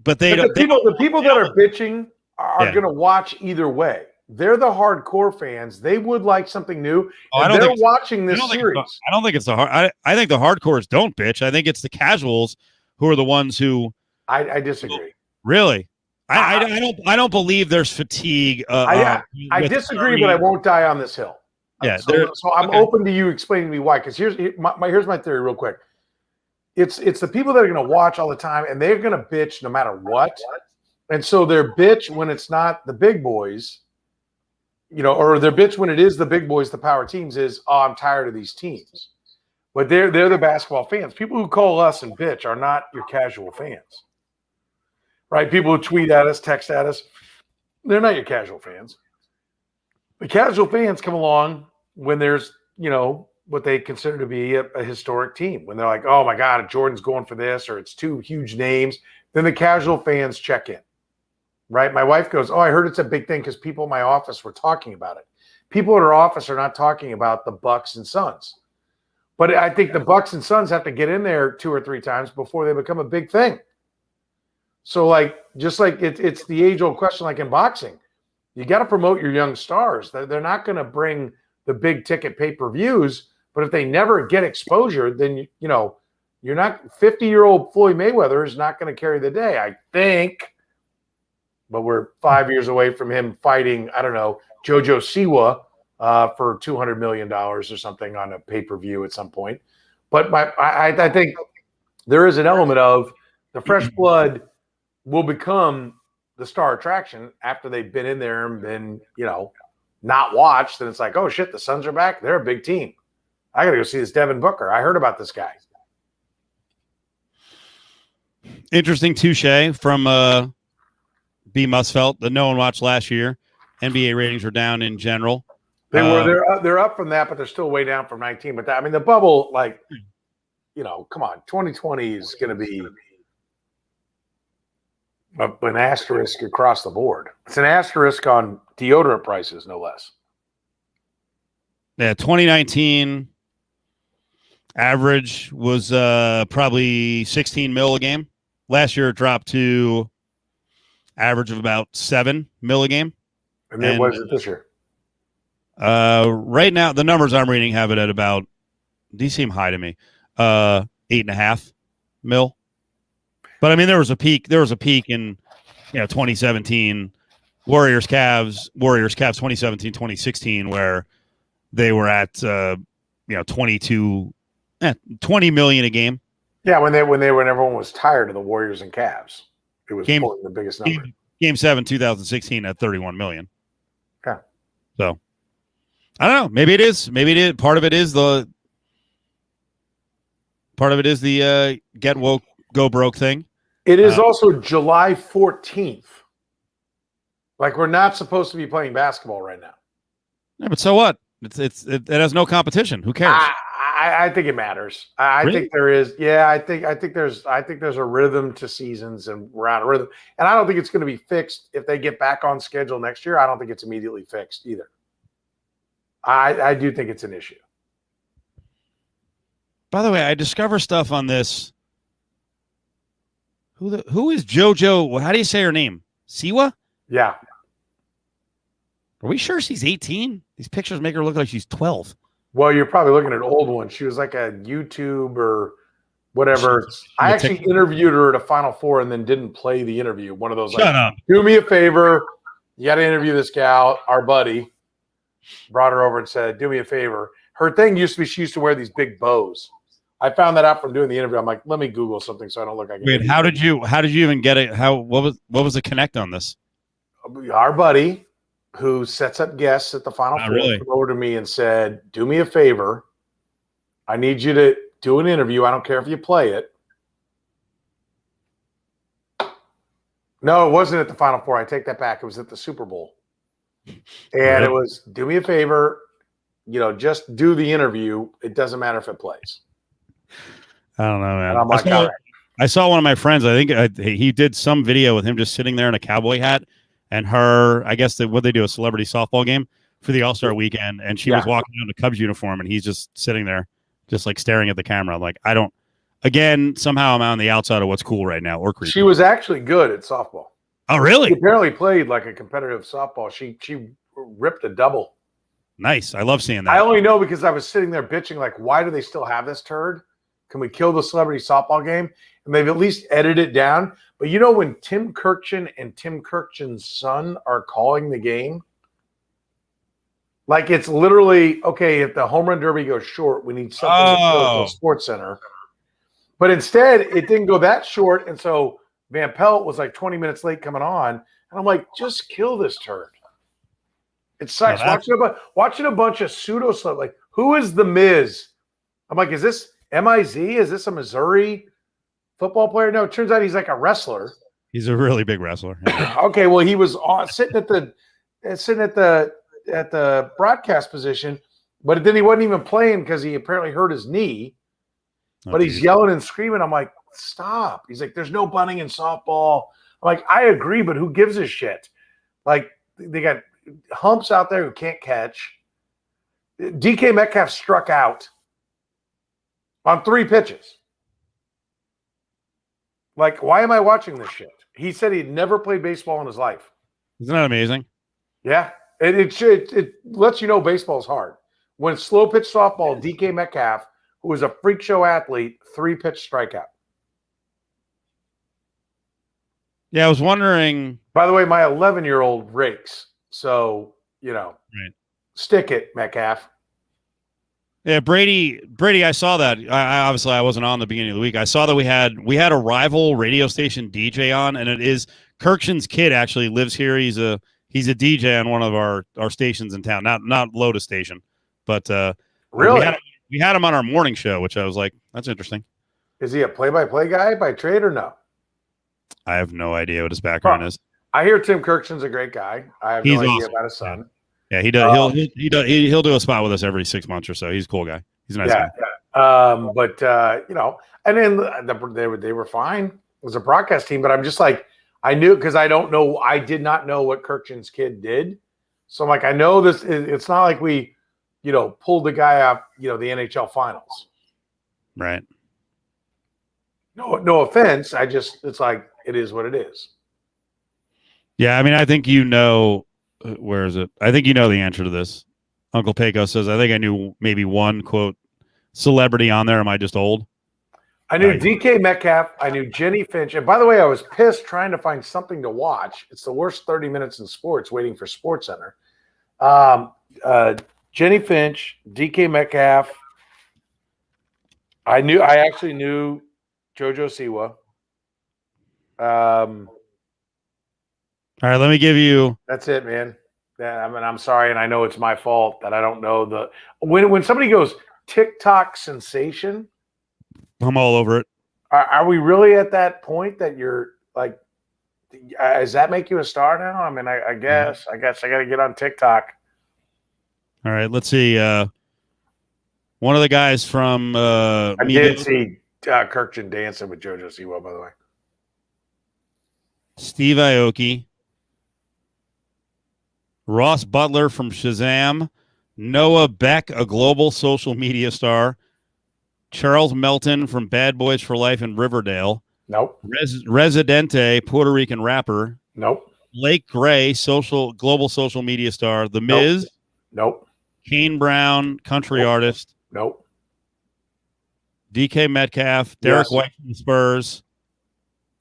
but the people that are bitching are going to watch either way. They're the hardcore fans. They would like something new. They're watching this series. I don't think it's the hard. I think the hardcores don't bitch. I think it's the casuals who are the ones who. I disagree. Really, I don't believe there's fatigue. I disagree, but I won't die on this hill. Yeah. So I'm open to you explaining to me why. Because here's my theory, real quick. It's the people that are going to watch all the time, and they're going to bitch no matter what. And so their bitch when it's not the big boys. Or their bitch when it is the big boys, the power teams, is, oh, I'm tired of these teams. But they're the basketball fans. People who call us and bitch are not your casual fans. Right? People who tweet at us, text at us, they're not your casual fans. The casual fans come along when there's, what they consider to be a historic team. When they're like, oh, my God, Jordan's going for this, or it's two huge names. Then the casual fans check in. Right? My wife goes, oh, I heard it's a big thing because people in my office were talking about it. People in her office are not talking about the Bucks and Suns. But I think the Bucks and Suns have to get in there 2 or 3 times before they become a big thing. So, just like it's the age-old question, like in boxing, you got to promote your young stars. They're not going to bring the big-ticket pay-per-views, but if they never get exposure, then, you're not – 50-year-old Floyd Mayweather is not going to carry the day, I think. But we're 5 years away from him fighting, I don't know, Jojo Siwa for $200 million or something on a pay-per-view at some point. But I think there is an element of the fresh blood will become the star attraction after they've been in there and been, not watched. And it's like, oh, shit, the Suns are back. They're a big team. I got to go see this Devin Booker. I heard about this guy. Interesting touche from B. Musfelt that no one watched last year. NBA ratings were down in general. They're up from that, but they're still way down from 19. But the bubble, come on, 2020 is going to be an asterisk across the board. It's an asterisk on deodorant prices, no less. Yeah, 2019 average was probably 16 mil a game. Last year it dropped to average of about $7 million a game. And then what is it this year? Right now, the numbers I'm reading have it at about. These seem high to me. $8.5 million. But I mean, there was a peak. There was a peak in 2017. Warriors Cavs 2017 2016 where they were at 20 million a game. Yeah, when everyone was tired of the Warriors and Cavs, it was pulling the biggest number. Game 7 2016 at 31 million. Yeah. So I don't know. Maybe it is. Part of it is the get woke, go broke thing. It is also July 14th. Like, we're not supposed to be playing basketball right now. Yeah, but so what? It has no competition. Who cares? I think it matters. I Really? think there is. Yeah, I think there's a rhythm to seasons, and we're out of rhythm. And I don't think it's going to be fixed if they get back on schedule next year. I don't think it's immediately fixed either. I do think it's an issue. By the way, I discover stuff on this. Who is JoJo? How do you say her name? Siwa? Yeah. Are we sure she's 18? These pictures make her look like she's 12. Well, you're probably looking at old ones. She was like a YouTube or whatever. I actually interviewed her at a Final Four and then didn't play the interview. One of those. Shut up. Do me a favor. You got to interview this gal. Our buddy brought her over and said, "Do me a favor." Her thing used to be she used to wear these big bows. I found that out from doing the interview. I'm like, let me Google something so I don't look like. Wait, how did you even get it? What was the connect on this? Our buddy, who sets up guests at the Final Four, came over to me and said, "Do me a favor. I need you to do an interview. I don't care if you play it." No, it wasn't at the Final Four. I take that back. It was at the Super Bowl. And it was, "Do me a favor. Just do the interview. It doesn't matter if it plays." I don't know, man. And I'm like, all right. I saw one of my friends. I think he did some video with him just sitting there in a cowboy hat, and her. I guess what they do, a celebrity softball game for the All-Star weekend, and she was walking in a Cubs uniform, and he's just sitting there, just like staring at the camera. Like, I don't. Again, somehow I'm on the outside of what's cool right now, or creepy. She was actually good at softball. Oh, really? She apparently played like a competitive softball. She ripped a double. Nice. I love seeing that. I only know because I was sitting there bitching, like, why do they still have this turd? Can we kill the celebrity softball game? And they've at least edited it down. But when Tim Kurkjian and Tim Kurkjian's son are calling the game, like, it's literally, okay, if the home run derby goes short, we need something to go to the Sports Center. But instead, it didn't go that short. And so Van Pelt was like 20 minutes late coming on. And I'm like, just kill this turd. It sucks. Watching a bunch of pseudo stuff. Like, who is the Miz? I'm like, is this MIZ? Is this a Missouri football player? No, it turns out he's like a wrestler. He's a really big wrestler. Yeah. Okay, well, he was sitting at the broadcast position, but then he wasn't even playing because he apparently hurt his knee. But he's yelling and screaming. I'm like, stop. He's like, there's no bunting in softball. I'm like, I agree, but who gives a shit? Like, they got humps out there who can't catch. DK Metcalf struck out on 3 pitches. Like, why am I watching this shit? He said he'd never played baseball in his life. Isn't that amazing? Yeah. It lets you know baseball's hard. When slow pitch softball, DK Metcalf, who was a freak show athlete, 3-pitch strikeout. Yeah, I was wondering. By the way, my 11-year-old rakes. So, right. Stick it, Metcalf. Yeah, Brady, I saw that. I wasn't on the beginning of the week. I saw that we had a rival radio station DJ on, and it is Kurkjian's kid actually lives here. He's a DJ on one of our stations in town, not Lotus station, but really we had him on our morning show, which I was like, that's interesting. Is he a play-by-play guy by trade or no? I have no idea what his background is. I hear Tim Kurkjian's a great guy. I have no idea about his son. Yeah, he does. He'll do a spot with us every 6 months or so. He's a cool guy. He's a nice guy. Yeah. And then they were fine. It was a broadcast team, but I'm just like, I knew because I did not know what Kurkjian's kid did. So I'm like, I know this. It's not like we, pulled the guy off, the NHL finals. Right. No offense. It's like, it is what it is. Yeah, I mean, I think you know. Where is it? I think you know the answer to this. Uncle Pecos says, I think I knew maybe one, quote, celebrity on there. Am I just old? I knew DK Metcalf. I knew Jenny Finch. And by the way, I was pissed trying to find something to watch. It's the worst 30 minutes in sports waiting for SportsCenter. Jenny Finch, DK Metcalf. I actually knew JoJo Siwa. All right, let me give you. That's it, man. I mean, I'm sorry, and I know it's my fault that I don't know when somebody goes TikTok sensation. I'm all over it. Are we really at that point that you're like? Does that make you a star now? I mean, I guess I got to get on TikTok. All right, let's see. One of the guys from I did see Kirkjian dancing with JoJo Siwa, by the way. Steve Aoki, Ross Butler from Shazam, Noah Beck, a global social media star, Charles Melton from Bad Boys for Life in Riverdale. Nope. Residente, Puerto Rican rapper. Nope. Blake Gray, global social media star. The Miz. Nope. Kane Brown, country artist. Nope. DK Metcalf, Derek White from the Spurs.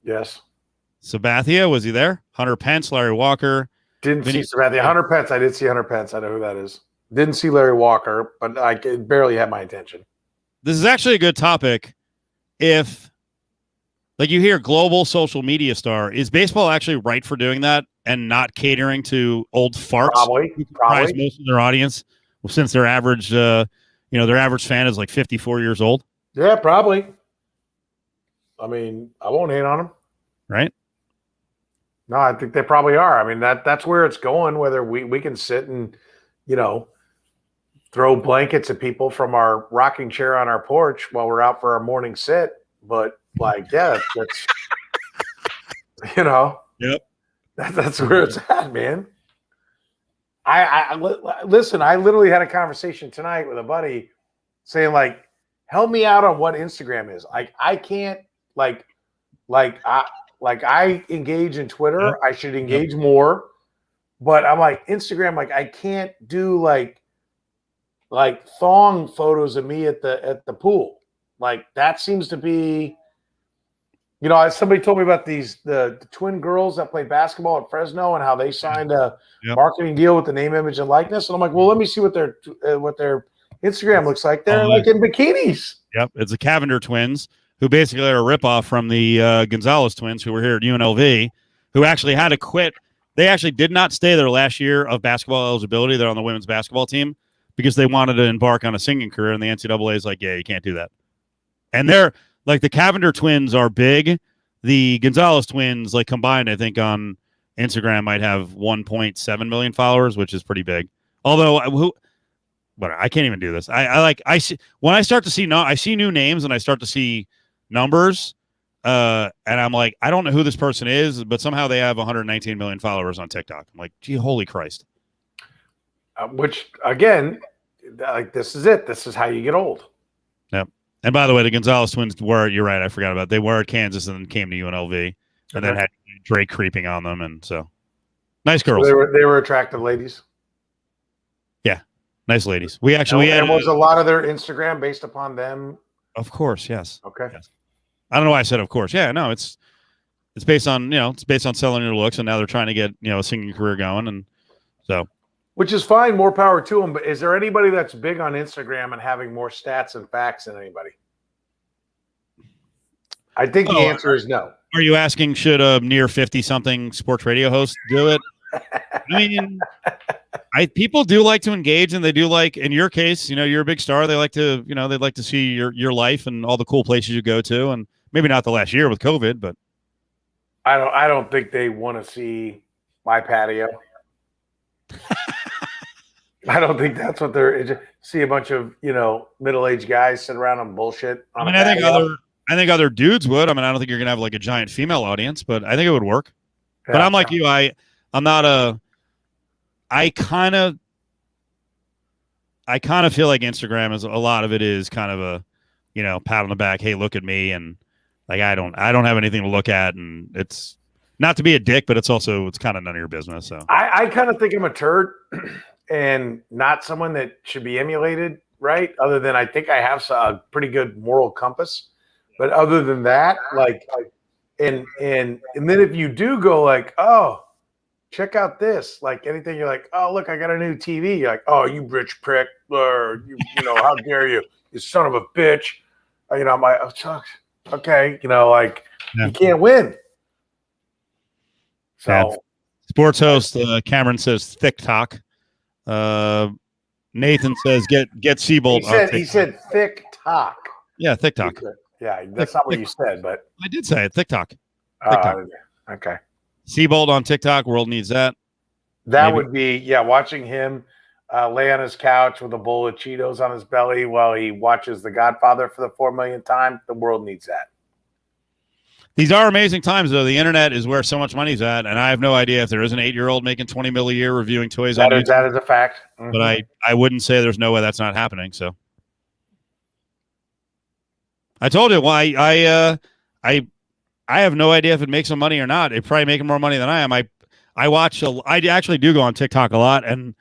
Yes. Sabathia, was he there? Hunter Pence, Larry Walker. Didn't see Sabathia. Hunter Pence. I did see Hunter Pence. I know who that is. Didn't see Larry Walker, but I barely had my attention. This is actually a good topic. If, like, you hear global social media star, is baseball actually right for doing that and not catering to old farts? Probably. Most of their audience, since their average, their average fan is like 54 years old. Yeah, probably. I mean, I won't hate on them. Right? No, I think they probably are. I mean, that's where it's going, whether we can sit and, throw blankets at people from our rocking chair on our porch while we're out for our morning sit. But that's Yep. That's where it's at, man. I listen, I literally had a conversation tonight with a buddy saying, like, help me out on what Instagram is. Like, I can't I engage in Twitter. Yep. I should engage more. But I'm like, Instagram, like, I can't do like thong photos of me at the pool. Like, that seems to be, somebody told me about the twin girls that play basketball at Fresno and how they signed a marketing deal with the name, image, and likeness. And I'm like, well, let me see what their Instagram looks like. They're like in bikinis. Yep, it's the Cavender twins, who basically are a ripoff from the Gonzalez twins, who were here at UNLV, who actually had to quit. They actually did not stay their last year of basketball eligibility. They're on the women's basketball team because they wanted to embark on a singing career, and the NCAA is like, yeah, you can't do that. And they're like, the Cavender twins are big. The Gonzalez twins, like, combined, I think on Instagram might have 1.7 million followers, which is pretty big. Although, but I can't even do this. I see when I start to see I see new names and I start to see numbers, and I'm like, I don't know who this person is, but somehow they have 119 million followers on TikTok. I'm like, gee, holy Christ. Which, again, like, this is it. This is how you get old. Yep. And by the way, the Gonzalez twins you're right, I forgot about it. They were at Kansas and then came to UNLV and then had Drake creeping on them. And so, nice girls. So they were attractive ladies. Yeah. Nice ladies. We actually and was a lot of their Instagram based upon them? Of course, yes. Okay. Yes. I don't know why I said of course. Yeah, no, it's based on, it's based on selling your looks, and now they're trying to get, a singing career going, and so, which is fine, more power to them. But is there anybody that's big on Instagram and having more stats and facts than anybody? I think the answer is no. Are you asking, should a near 50-something sports radio host do it? I mean, people do like to engage, and they do like, in your case, you're a big star. They like to, they'd like to see your life and all the cool places you go to, and maybe not the last year with COVID, but I don't think they want to see my patio. I don't think that's what they're see a bunch of, middle-aged guys sit around and bullshit. I think other dudes would. I mean, I don't think you're gonna have like a giant female audience, but I think it would work. Yeah, but I'm like you. I'm not I kind of feel like Instagram is, a lot of it is kind of a, pat on the back. Hey, look at me. And like, I don't have anything to look at. And it's, Not to be a dick, but it's kind of none of your business. So I kind of think I'm a turd and not someone that should be emulated, right? Other than I think I have a pretty good moral compass. But other than that, like and then if you do go like, oh, check out this, like anything, you're like, oh, look, I got a new TV. You're like, oh, you rich prick, or you know, how dare you, you son of a bitch. You know, I'm like, oh, okay, you know, like you can't win. So, yeah. Sports host Cameron says TikTok. Nathan says get Siebold. He said thick talk. Yeah, TikTok. Yeah, that's not what you said, but I did say it. TikTok. Okay. Siebold on TikTok. World needs that. That would be watching him lay on his couch with a bowl of Cheetos on his belly while he watches The Godfather for the 4 millionth time. The world needs that. These are amazing times, though. The internet is where so much money's at, and I have no idea if there is an 8-year-old making $20 million a year reviewing toys on YouTube. That is a fact. Mm-hmm. But I wouldn't say there's no way that's not happening. So I told you why I have no idea if it makes some money or not. It's probably making more money than I am. I actually do go on TikTok a lot, and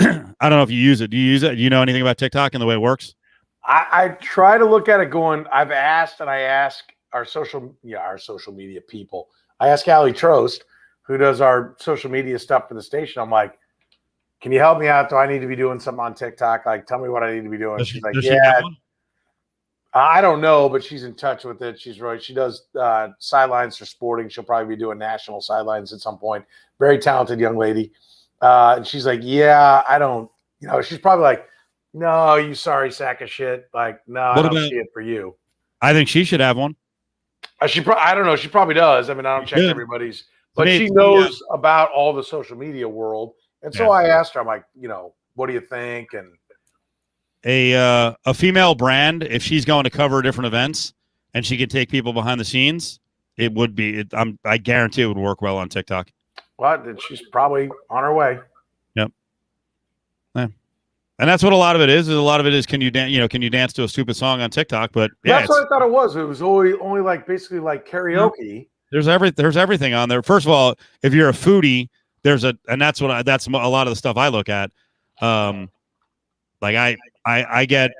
I don't know if you use it. Do you use it? Do you know anything about TikTok and the way it works? I try to look at it going, I've asked and I ask our social media people. I ask Allie Trost, who does our social media stuff for the station. I'm like, can you help me out? Do I need to be doing something on TikTok? Like, tell me what I need to be doing. She's like, yeah. I don't know, but she's in touch with it. She's right. She does sidelines for sporting. She'll probably be doing national sidelines at some point. Very talented young lady. And she's like, yeah, I don't, she's probably like, no, you sorry sack of shit. Like, no, I don't see it for you. I think she should have one. I don't know. She probably does. I mean, I don't check everybody's, but she knows about all the social media world. And so I asked her, I'm like, what do you think? And a female brand, if she's going to cover different events and she could take people behind the scenes, it would be. I guarantee it would work well on TikTok. Well, she's probably on her way. Yep. Yeah. And that's what a lot of it is. A lot of it is, can you dance? Can you dance to a stupid song on TikTok? But that's what I thought it was. It was only like basically like karaoke. There's everything on there. First of all, if you're a foodie, that's a lot of the stuff I look at. Like I get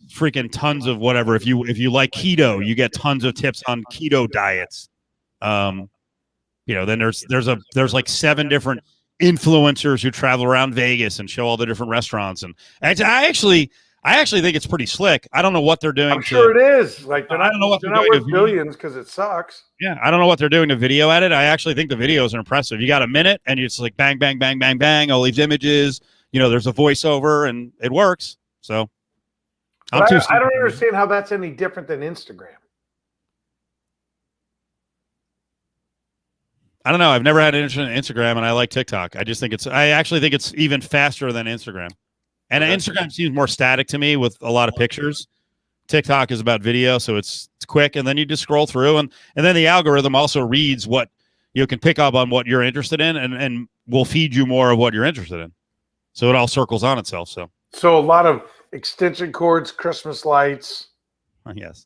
freaking tons of whatever. If you like keto, you get tons of tips on keto diets. Then there's like 7 different influencers who travel around Vegas and show all the different restaurants. And I actually think it's pretty slick. I don't know what they're doing. I'm sure it is. Like I don't know what they're not worth billions because it sucks. Yeah, I don't know what they're doing to video edit. I actually think the videos are impressive. You got a minute and it's like bang, bang, bang, bang, bang, all these images. There's a voiceover and it works. So I don't understand how that's any different than Instagram. I don't know. I've never had an interest in Instagram, and I like TikTok. I actually think it's even faster than Instagram. And Instagram seems more static to me with a lot of pictures. TikTok is about video, so it's quick, and then you just scroll through, and then the algorithm also reads what you can pick up on what you're interested in, and will feed you more of what you're interested in. So it all circles on itself. So a lot of extension cords, Christmas lights. Yes.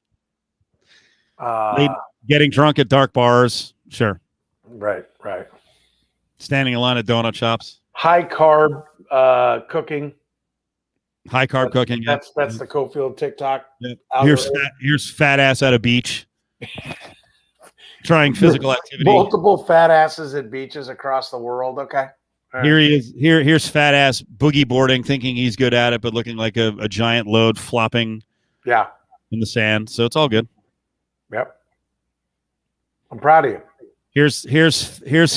Getting drunk at dark bars. Sure. Right. Standing in line at donut shops. High carb cooking. High carb cooking. That's the Cofield TikTok. Yeah. Here's fat ass at a beach. Trying physical activity. Multiple fat asses at beaches across the world. Okay. Right. Here he is. Here's fat ass boogie boarding, thinking he's good at it, but looking like a giant load flopping. Yeah. In the sand. So it's all good. Yep. I'm proud of you. Here's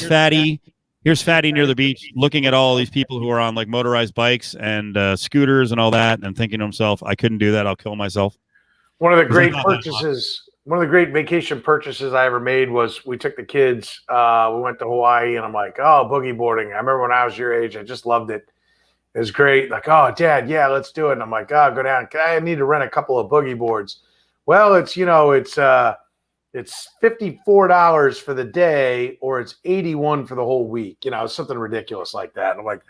Fatty. Here's Fatty near the beach, looking at all these people who are on like motorized bikes and scooters and all that, and thinking to himself, "I couldn't do that. I'll kill myself." One of the great vacation purchases I ever made was we took the kids. We went to Hawaii, and I'm like, "Oh, boogie boarding." I remember when I was your age, I just loved it. It was great. Like, "Oh, Dad, yeah, let's do it." And I'm like, "Oh, go down. I need to rent a couple of boogie boards." Well, it's $54 for the day, or it's $81 for the whole week. Something ridiculous like that. And I'm like,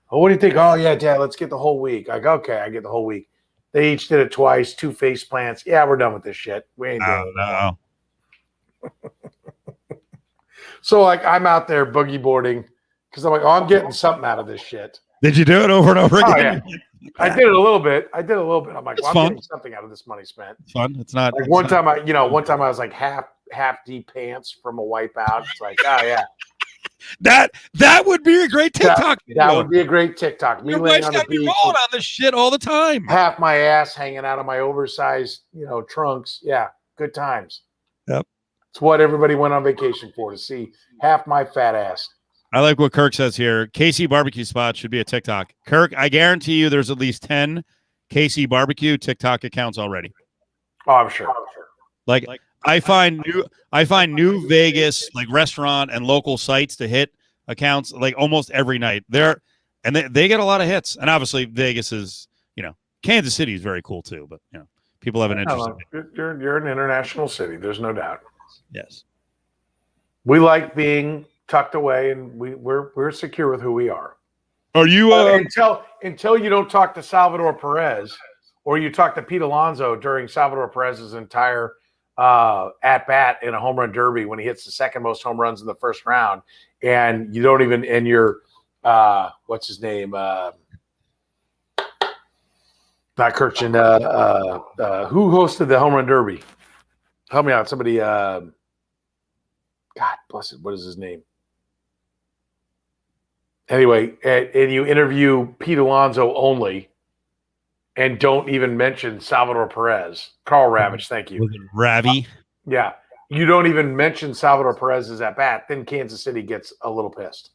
"Oh, what do you think?" "Oh, yeah, Dad, let's get the whole week." Like, okay, I get the whole week. They each did it twice, 2 face plants. Yeah, we're done with this shit. We ain't doing it. No. So like I'm out there boogie boarding because I'm like, oh, I'm getting something out of this shit. Did you do it over and over again? Oh, yeah. I did it a little bit. I'm like, It's well, I'm fun. getting something out of this money spent. It's fun. It's not like it's one not- time one time I was like half deep pants from a wipeout. It's like, oh yeah. That would be a great TikTok video. That would be a great TikTok. Me Your laying wife's on the got me beach, rolling on this shit all the time. half my ass hanging out of my oversized, trunks. Yeah, good times. Yep. It's what everybody went on vacation for, to see half my fat ass. I like what Kirk says here. KC barbecue spot should be a TikTok. Kirk, I guarantee you there's at least 10 KC barbecue TikTok accounts already. Oh, I'm sure. Like I find new Vegas like restaurant and local sites to hit accounts like almost every night. They get a lot of hits. And obviously Vegas is, Kansas City is very cool too, but people have an interest in it. You're an international city, there's no doubt. Yes. We like being tucked away, and we're secure with who we are. Are you until you don't talk to Salvador Perez, or you talk to Pete Alonso during Salvador Perez's entire at bat in a home run derby when he hits the second most home runs in the first round, and you don't even and you're what's his name? Not Kirchin. Who hosted the home run derby? Help me out. Somebody. God bless it. What is his name? Anyway, and you interview Pete Alonso only, and don't even mention Salvador Perez. Carl Ravitch, thank you. Ravi? Yeah. You don't even mention Salvador Perez's at bat, then Kansas City gets a little pissed.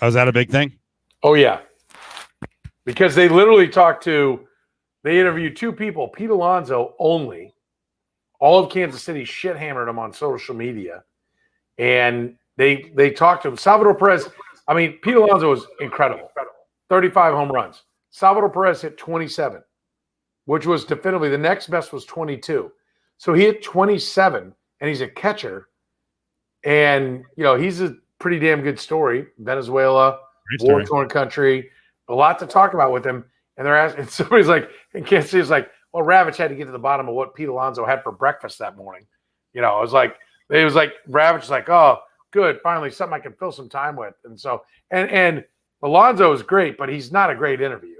Oh, is that a big thing? Oh, yeah. Because they literally they interviewed two people, Pete Alonso only. All of Kansas City shit hammered him on social media. And they talked to him. Salvador Perez, Pete Alonso was incredible. 35 home runs. Salvador Perez hit 27, which was definitively the next best was 22. So he hit 27, and he's a catcher. And, he's a pretty damn good story. Venezuela, war-torn country, a lot to talk about with him. And they're asking, and somebody's like, in Kansas City's like, well, Ravitch had to get to the bottom of what Pete Alonso had for breakfast that morning. It was like Ravitch was like, oh, good, finally something I can fill some time with. And so, and Alonso is great, but he's not a great interview.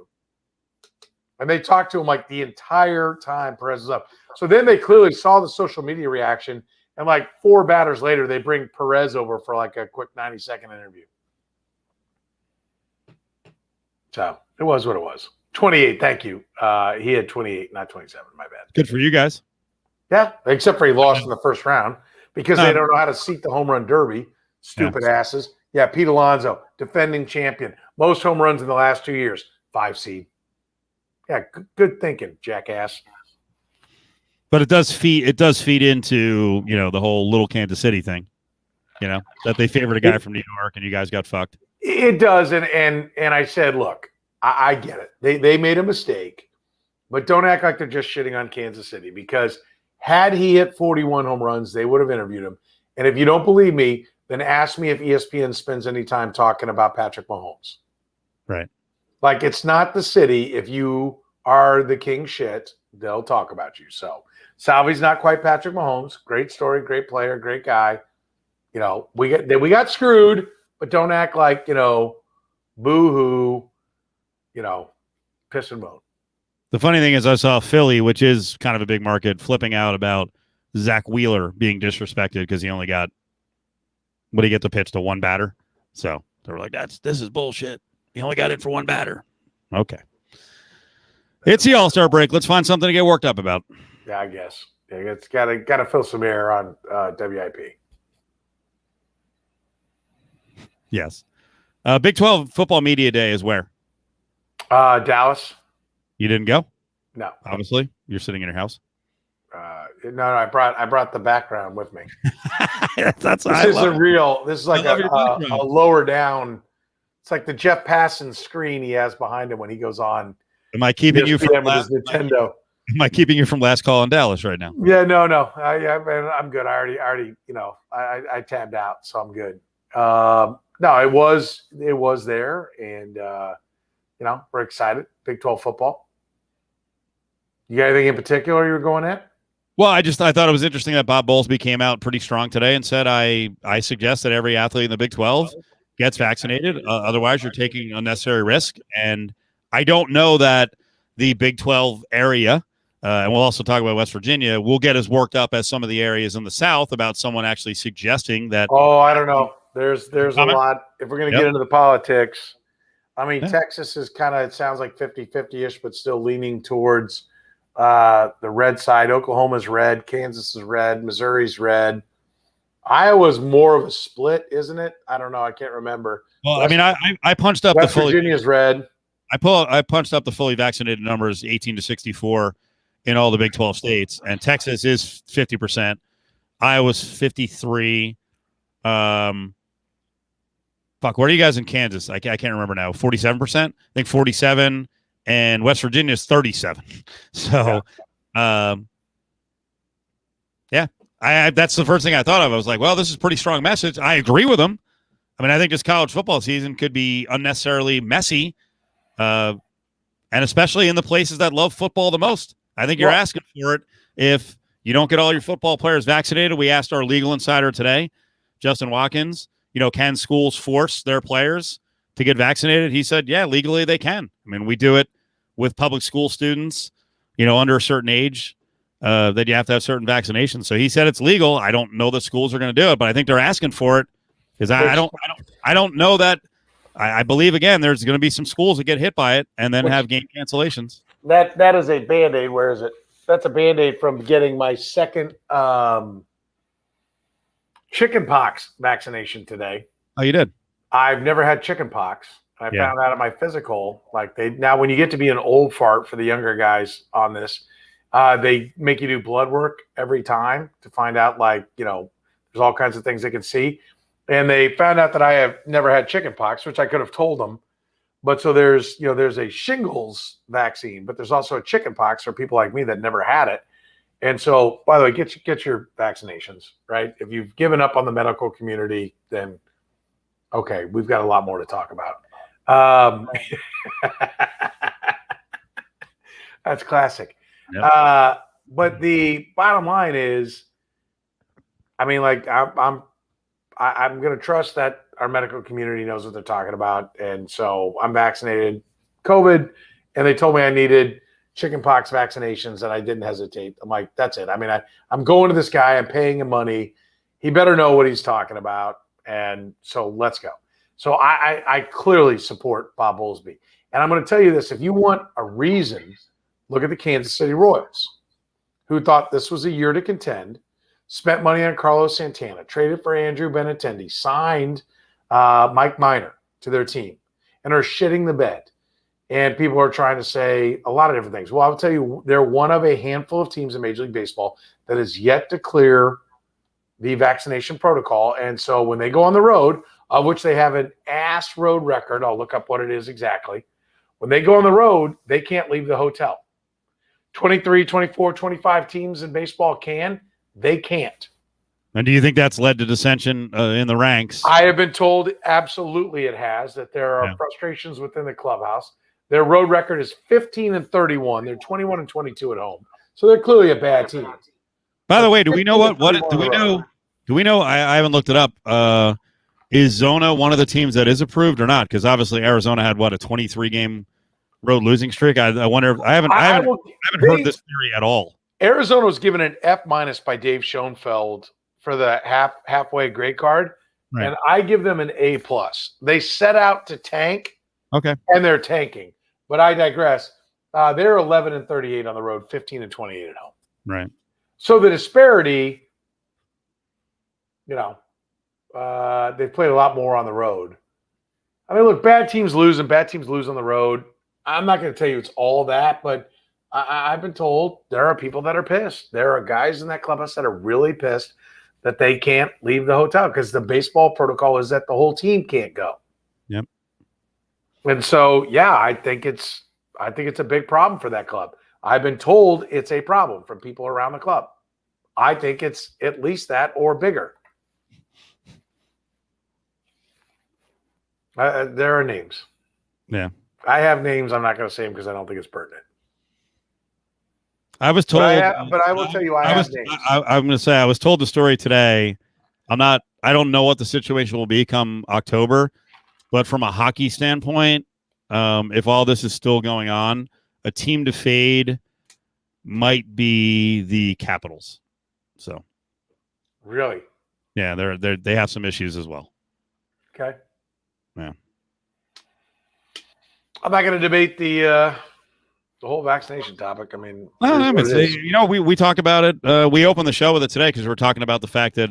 And they talked to him like the entire time Perez is up. So then they clearly saw the social media reaction, and like 4 batters later, they bring Perez over for like a quick 90-second interview. So it was what it was. 28, thank you. He had 28, not 27, my bad. Good for you guys. Yeah, except for he lost in the first round because they don't know how to seat the home run derby. Stupid asses. Yeah, Pete Alonso, defending champion. Most home runs in the last 2 years. 5 seed. Yeah, good thinking, jackass. But it does feed into, the whole little Kansas City thing. That they favored a guy from New York and you guys got fucked. It does, and I said, look, I get it. They made a mistake, but don't act like they're just shitting on Kansas City, because had he hit 41 home runs, they would have interviewed him. And if you don't believe me, then ask me if ESPN spends any time talking about Patrick Mahomes. Right. Like, it's not the city. If you are the king shit, they'll talk about you. So Salvi's not quite Patrick Mahomes. Great story, great player, great guy. We got screwed, but don't act like, boo-hoo, piss and moan. The funny thing is I saw Philly, which is kind of a big market, flipping out about Zach Wheeler being disrespected because he only got – what, he get to pitch to one batter? So they were like, this is bullshit. He only got it for one batter. Okay. It's the All-Star break. Let's find something to get worked up about. Yeah, I guess. Yeah, it's got to fill some air on WIP. Yes. Big 12 football media day is where? Dallas. You didn't go? No. Obviously. You're sitting in your house. No, I brought the background with me. This is like a lower down. It's like the Jeff Passan screen he has behind him when he goes on. Am I keeping you from Nintendo? Am I keeping you from last call in Dallas right now? Yeah, no. I'm good. I already, I tabbed out, so I'm good. No, it was there, and we're excited. Big 12 football. You got anything in particular you were going at? Well, I thought it was interesting that Bob Bowlesby came out pretty strong today and said, I suggest that every athlete in the Big 12 gets vaccinated. Otherwise, you're taking unnecessary risk. And I don't know that the Big 12 area, and we'll also talk about West Virginia, will get as worked up as some of the areas in the South about someone actually suggesting that. Oh, I don't know. There's a lot. If we're going to get into the politics, I mean, Texas is kind of, it sounds like 50-50-ish, but still leaning towards the red side. Oklahoma's red, Kansas is red, Missouri's red. Iowa's more of a split, isn't it? I don't know. I can't remember. Well, I mean, I punched up West Virginia's red. I punched up the fully vaccinated numbers 18 to 64 in all the Big 12 states, and Texas is 50%. Iowa's 53. Fuck, what are you guys in Kansas? I can't remember now. 47%? I think 47, and West Virginia is 37. So, that's the first thing I thought of. I was like, well, this is a pretty strong message. I agree with them. I mean, I think this college football season could be unnecessarily messy, and especially in the places that love football the most. I think you're asking for it if you don't get all your football players vaccinated. We asked our legal insider today, Justin Watkins, can schools force their players to get vaccinated? He said, yeah, legally they can. I mean, we do it with public school students, under a certain age, that you have to have certain vaccinations. So he said it's legal. I don't know that schools are going to do it, but I think they're asking for it because I don't know that. I believe, again, there's going to be some schools that get hit by it and then have game cancellations. That is a Band-Aid. Where is it? That's a Band-Aid from getting my second chickenpox vaccination today. Oh, you did? I've never had chickenpox. I found out at my physical, now when you get to be an old fart for the younger guys on this, they make you do blood work every time to find out, there's all kinds of things they can see. And they found out that I have never had chickenpox, which I could have told them. But so there's a shingles vaccine, but there's also a chickenpox for people like me that never had it. And so, by the way, get your vaccinations, right? If you've given up on the medical community, then okay, we've got a lot more to talk about. That's classic. Yep. But the bottom line is, I mean, I'm going to trust that our medical community knows what they're talking about. And so I'm vaccinated COVID, and they told me I needed chickenpox vaccinations, and I didn't hesitate. I'm like, that's it. I mean, I'm going to this guy. I'm paying him money. He better know what he's talking about. And so let's go. So I clearly support Bob Bowlesby. And I'm going to tell you this. If you want a reason, look at the Kansas City Royals, who thought this was a year to contend, spent money on Carlos Santana, traded for Andrew Benintendi, signed Mike Minor to their team, and are shitting the bed. And people are trying to say a lot of different things. Well, I'll tell you, they're one of a handful of teams in Major League Baseball that is yet to clear the vaccination protocol. And so when they go on the road, of which they have an ass road record, I'll look up what it is exactly. When they go on the road, they can't leave the hotel. 23, 24, 25 teams in baseball can. They can't. And do you think that's led to dissension in the ranks? I have been told absolutely it has, that there are frustrations within the clubhouse. Their road record is 15-31. They're 21-22 at home. So they're clearly a bad team. By the way, do we know do we know? I haven't looked it up. Is Zona one of the teams that is approved or not? Because obviously Arizona had a 23-game road losing streak. I wonder if I haven't heard this theory at all. Arizona was given an F- by Dave Schoenfeld for the halfway grade card, and I give them an A+. They set out to tank, and they're tanking. But I digress. They're 11-38 on the road, 15-28 at home. Right. So the disparity, they've played a lot more on the road. I mean, look, bad teams lose on the road. I'm not going to tell you it's all that, but I've been told there are people that are pissed. There are guys in that clubhouse that are really pissed that they can't leave the hotel because the baseball protocol is that the whole team can't go. Yep. And so, I think it's a big problem for that club. I've been told it's a problem from people around the club. I think it's at least that or bigger. There are names. Yeah. I have names. I'm not going to say them because I don't think it's pertinent. I was told, but I will tell you, I have names. I'm going to say I was told the story today. I don't know what the situation will be come October, but from a hockey standpoint, if all this is still going on, a team to fade might be the Capitals. So, really, yeah, they have some issues as well. Okay. Yeah. I'm not going to debate the whole vaccination topic. I mean, we talk about it. We opened the show with it today because we're talking about the fact that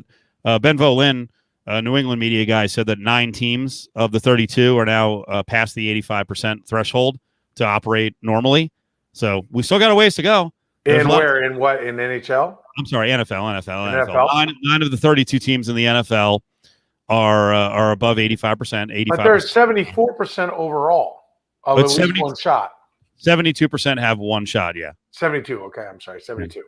Ben Volin, New England media guy, said that 9 teams of the 32 are now past the 85% threshold to operate normally. So we still got a ways to go. In where? In what? In NHL? I'm sorry, NFL. 9 of the 32 teams in the NFL are above 85%. 85%. But there's 74% overall of at least one shot. 72% have one shot. Yeah. 72. Okay, I'm sorry, 72.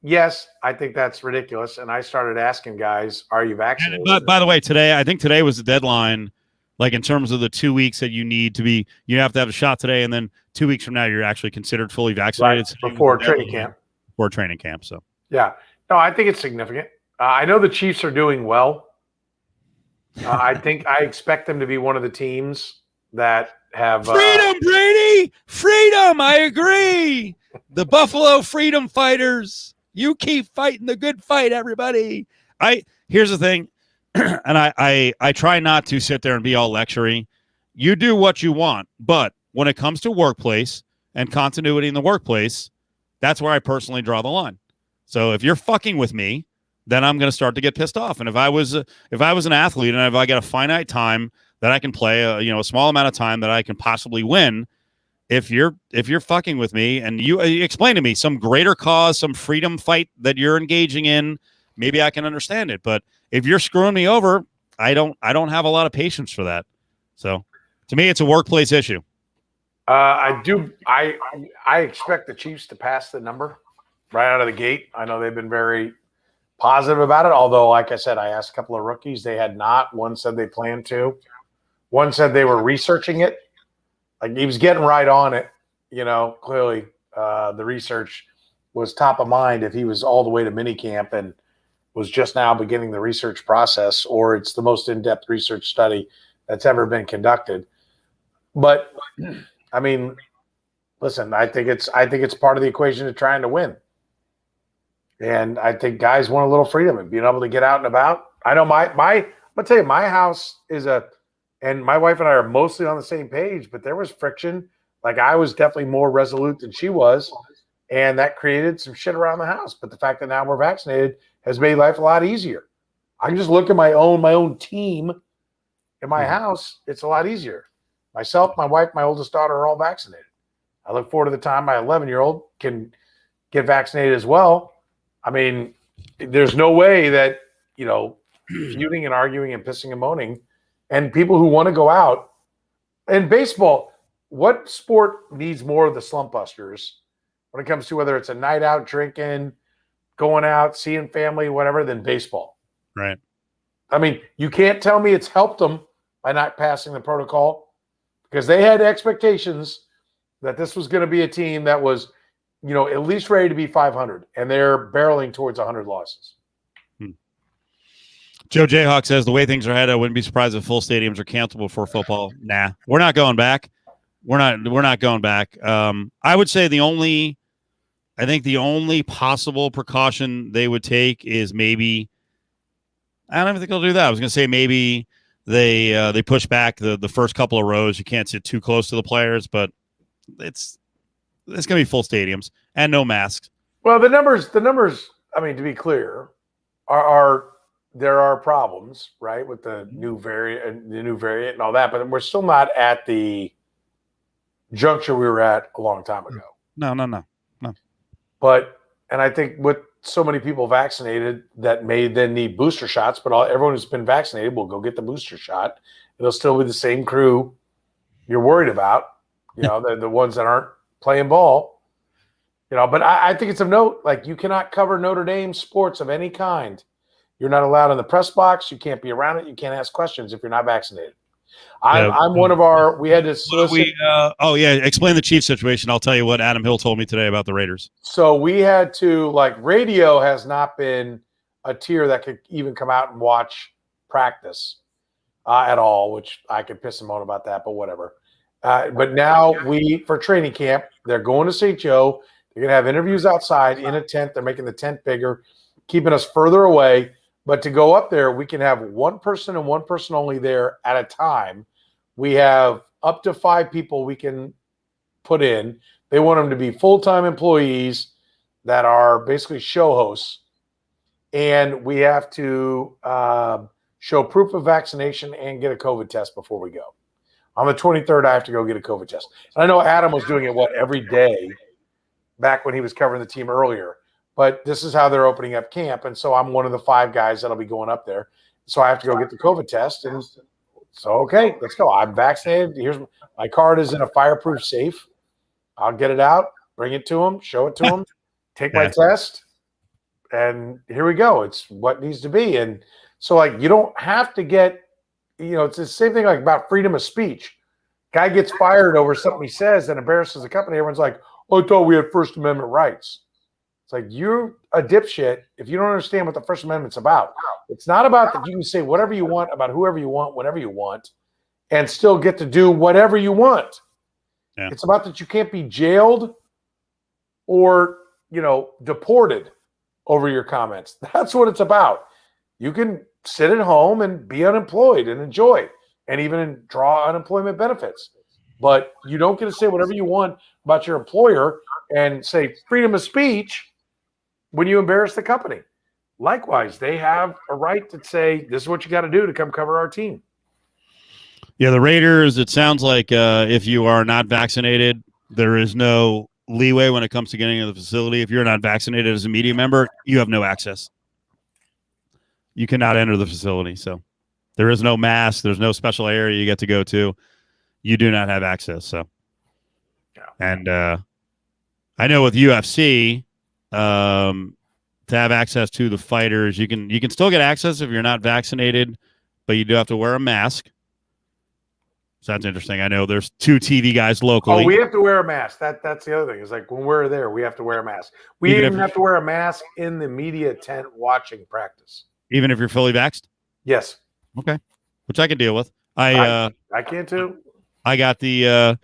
Yes, I think that's ridiculous. And I started asking guys, "Are you vaccinated?" But by the way, I think today was the deadline. Like in terms of the 2 weeks that you have to have a shot today, and then 2 weeks from now you're actually considered fully vaccinated before training camp. Before training camp, so yeah, no, I think it's significant. I know the Chiefs are doing well. I expect them to be one of the teams that have freedom, Brady, freedom. I agree. The Buffalo Freedom Fighters. You keep fighting the good fight, everybody. Here's the thing. And I try not to sit there and be all lectury. You do what you want, but when it comes to workplace and continuity in the workplace, that's where I personally draw the line. So if you're fucking with me, then I'm going to start to get pissed off. And if I was an athlete and if I got a finite time that I can play, a small amount of time that I can possibly win, if you're fucking with me and you explain to me some greater cause, some freedom fight that you're engaging in, maybe I can understand it. But if you're screwing me over, I don't have a lot of patience for that. So to me, it's a workplace issue. I expect the Chiefs to pass the number right out of the gate. I know they've been very positive about it. Although, like I said, I asked a couple of rookies. They had not. One said they planned to. One said they were researching it. Like he was getting right on it. Clearly the research was top of mind if he was all the way to minicamp and was just now beginning the research process, or it's the most in-depth research study that's ever been conducted. But I mean, listen, I think it's part of the equation of trying to win. And I think guys want a little freedom and being able to get out and about. I know I'm gonna tell you, my house and my wife and I are mostly on the same page, but there was friction. Like I was definitely more resolute than she was, and that created some shit around the house. But the fact that now we're vaccinated has made life a lot easier. I can just look at my own team in my house. It's a lot easier. Myself, my wife, my oldest daughter are all vaccinated. I look forward to the time my 11-year-old can get vaccinated as well. I mean, there's no way that, feuding and arguing and pissing and moaning and people who want to go out. In baseball, what sport needs more of the slump busters when it comes to whether it's a night out drinking, going out, seeing family, whatever, than baseball? Right. I mean, you can't tell me it's helped them by not passing the protocol because they had expectations that this was going to be a team that was, at least ready to be 500, and they're barreling towards 100 losses. Joe Jayhawk says the way things are headed, I wouldn't be surprised if full stadiums are cancelable for football. Nah, we're not going back. We're not going back. I would say the only possible precaution they would take is maybe, I don't even think they'll do that. I was going to say maybe they push back the first couple of rows. You can't sit too close to the players, but it's going to be full stadiums and no masks. Well, the numbers, I mean, to be clear, are there are problems, right, with the new variant and all that, but we're still not at the juncture we were at a long time ago. No. But, and I think with so many people vaccinated that may then need booster shots, but everyone who's been vaccinated will go get the booster shot. It'll still be the same crew you're worried about, the ones that aren't playing ball, but I think it's of note, like you cannot cover Notre Dame sports of any kind. You're not allowed in the press box. You can't be around it. You can't ask questions if you're not vaccinated. I'm one of our. We had to solicit. Explain the Chiefs situation. I'll tell you what Adam Hill told me today about the Raiders. So we had to radio has not been a tier that could even come out and watch practice at all, which I could piss and moan about that, but whatever. But now for training camp, they're going to St. Joe. They're going to have interviews outside in a tent. They're making the tent bigger, keeping us further away. But to go up there, we can have one person and one person only there at a time. We have up to 5 people we can put in. They want them to be full-time employees that are basically show hosts. And we have to show proof of vaccination and get a COVID test before we go. On the 23rd, I have to go get a COVID test. And I know Adam was doing it, every day back when he was covering the team earlier. But this is how they're opening up camp. And so I'm one of the 5 guys that'll be going up there. So I have to go get the COVID test. And so, okay, let's go. I'm vaccinated. Here's my card is in a fireproof safe. I'll get it out, bring it to them, show it to them, take my test. And here we go. It's what needs to be. And so, you don't have to get, it's the same thing about freedom of speech. Guy gets fired over something he says that embarrasses the company. Everyone's like, oh, I thought we had First Amendment rights. It's like, you're a dipshit if you don't understand what the First Amendment's about. It's not about that you can say whatever you want about whoever you want, whenever you want, and still get to do whatever you want. Yeah. It's about that you can't be jailed or, deported over your comments. That's what it's about. You can sit at home and be unemployed and enjoy and even draw unemployment benefits. But you don't get to say whatever you want about your employer and say freedom of speech when you embarrass the company. Likewise, they have a right to say, this is what you got to do to come cover our team. Yeah, the Raiders, it sounds like if you are not vaccinated, there is no leeway when it comes to getting into the facility. If you're not vaccinated as a media member, you have no access. You cannot enter the facility. So there is no mask. There's no special area you get to go to. You do not have access. So, and I know with UFC, to have access to the fighters, you can still get access if you're not vaccinated, but you do have to wear a mask. So that's interesting. I know there's 2 TV guys locally. Oh, we have to wear a mask. That's the other thing. It's when we're there, we have to wear a mask. We even have to wear a mask in the media tent watching practice. Even if you're fully vaxxed? Yes. Okay. Which I can deal with. I can too. I got the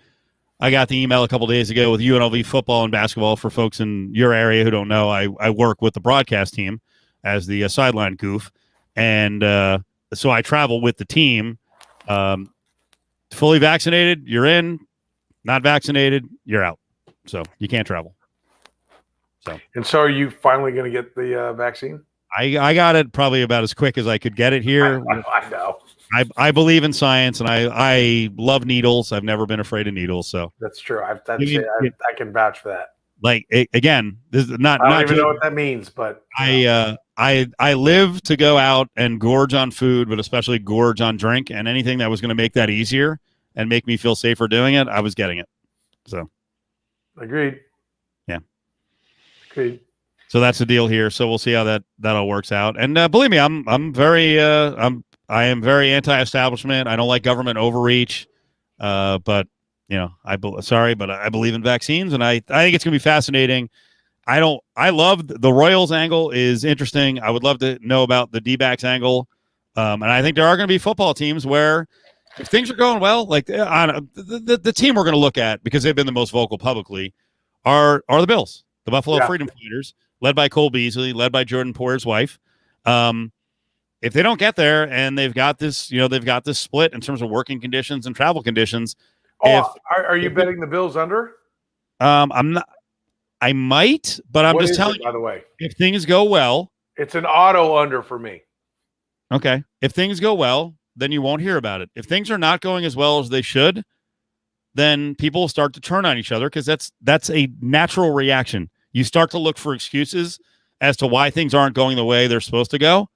email a couple days ago with UNLV football and basketball. For folks in your area who don't know, I work with the broadcast team as the sideline goof. And so I travel with the team. Fully vaccinated, you're in. Not vaccinated, you're out. So you can't travel. So are you finally going to get the vaccine? I got it probably about as quick as I could get it here. I know. I believe in science, and I love needles. I've never been afraid of needles. So that's true. I can vouch for that. Again, this is not. I don't not even just, know what that means, but I live to go out and gorge on food, but especially gorge on drink, and anything that was going to make that easier and make me feel safer doing it, I was getting it. So, agreed. Yeah. Agreed. So that's the deal here. So we'll see how that all works out. And believe me, I am very anti-establishment. I don't like government overreach. But I believe in vaccines, and I think it's going to be fascinating. I love the Royals angle is interesting. I would love to know about the D-backs angle. And I think there are going to be football teams where if things are going well, the team we're going to look at, because they've been the most vocal publicly, are the Bills, the Buffalo Freedom Fighters, led by Cole Beasley, led by Jordan Poyer's wife. If they don't get there and they've got this split in terms of working conditions and travel conditions. Are you betting the Bills under? I'm not. I might, but I'm just telling you. By the way, if things go well, it's an auto under for me. Okay. If things go well, then you won't hear about it. If things are not going as well as they should, then people will start to turn on each other, because that's a natural reaction. You start to look for excuses as to why things aren't going the way they're supposed to go.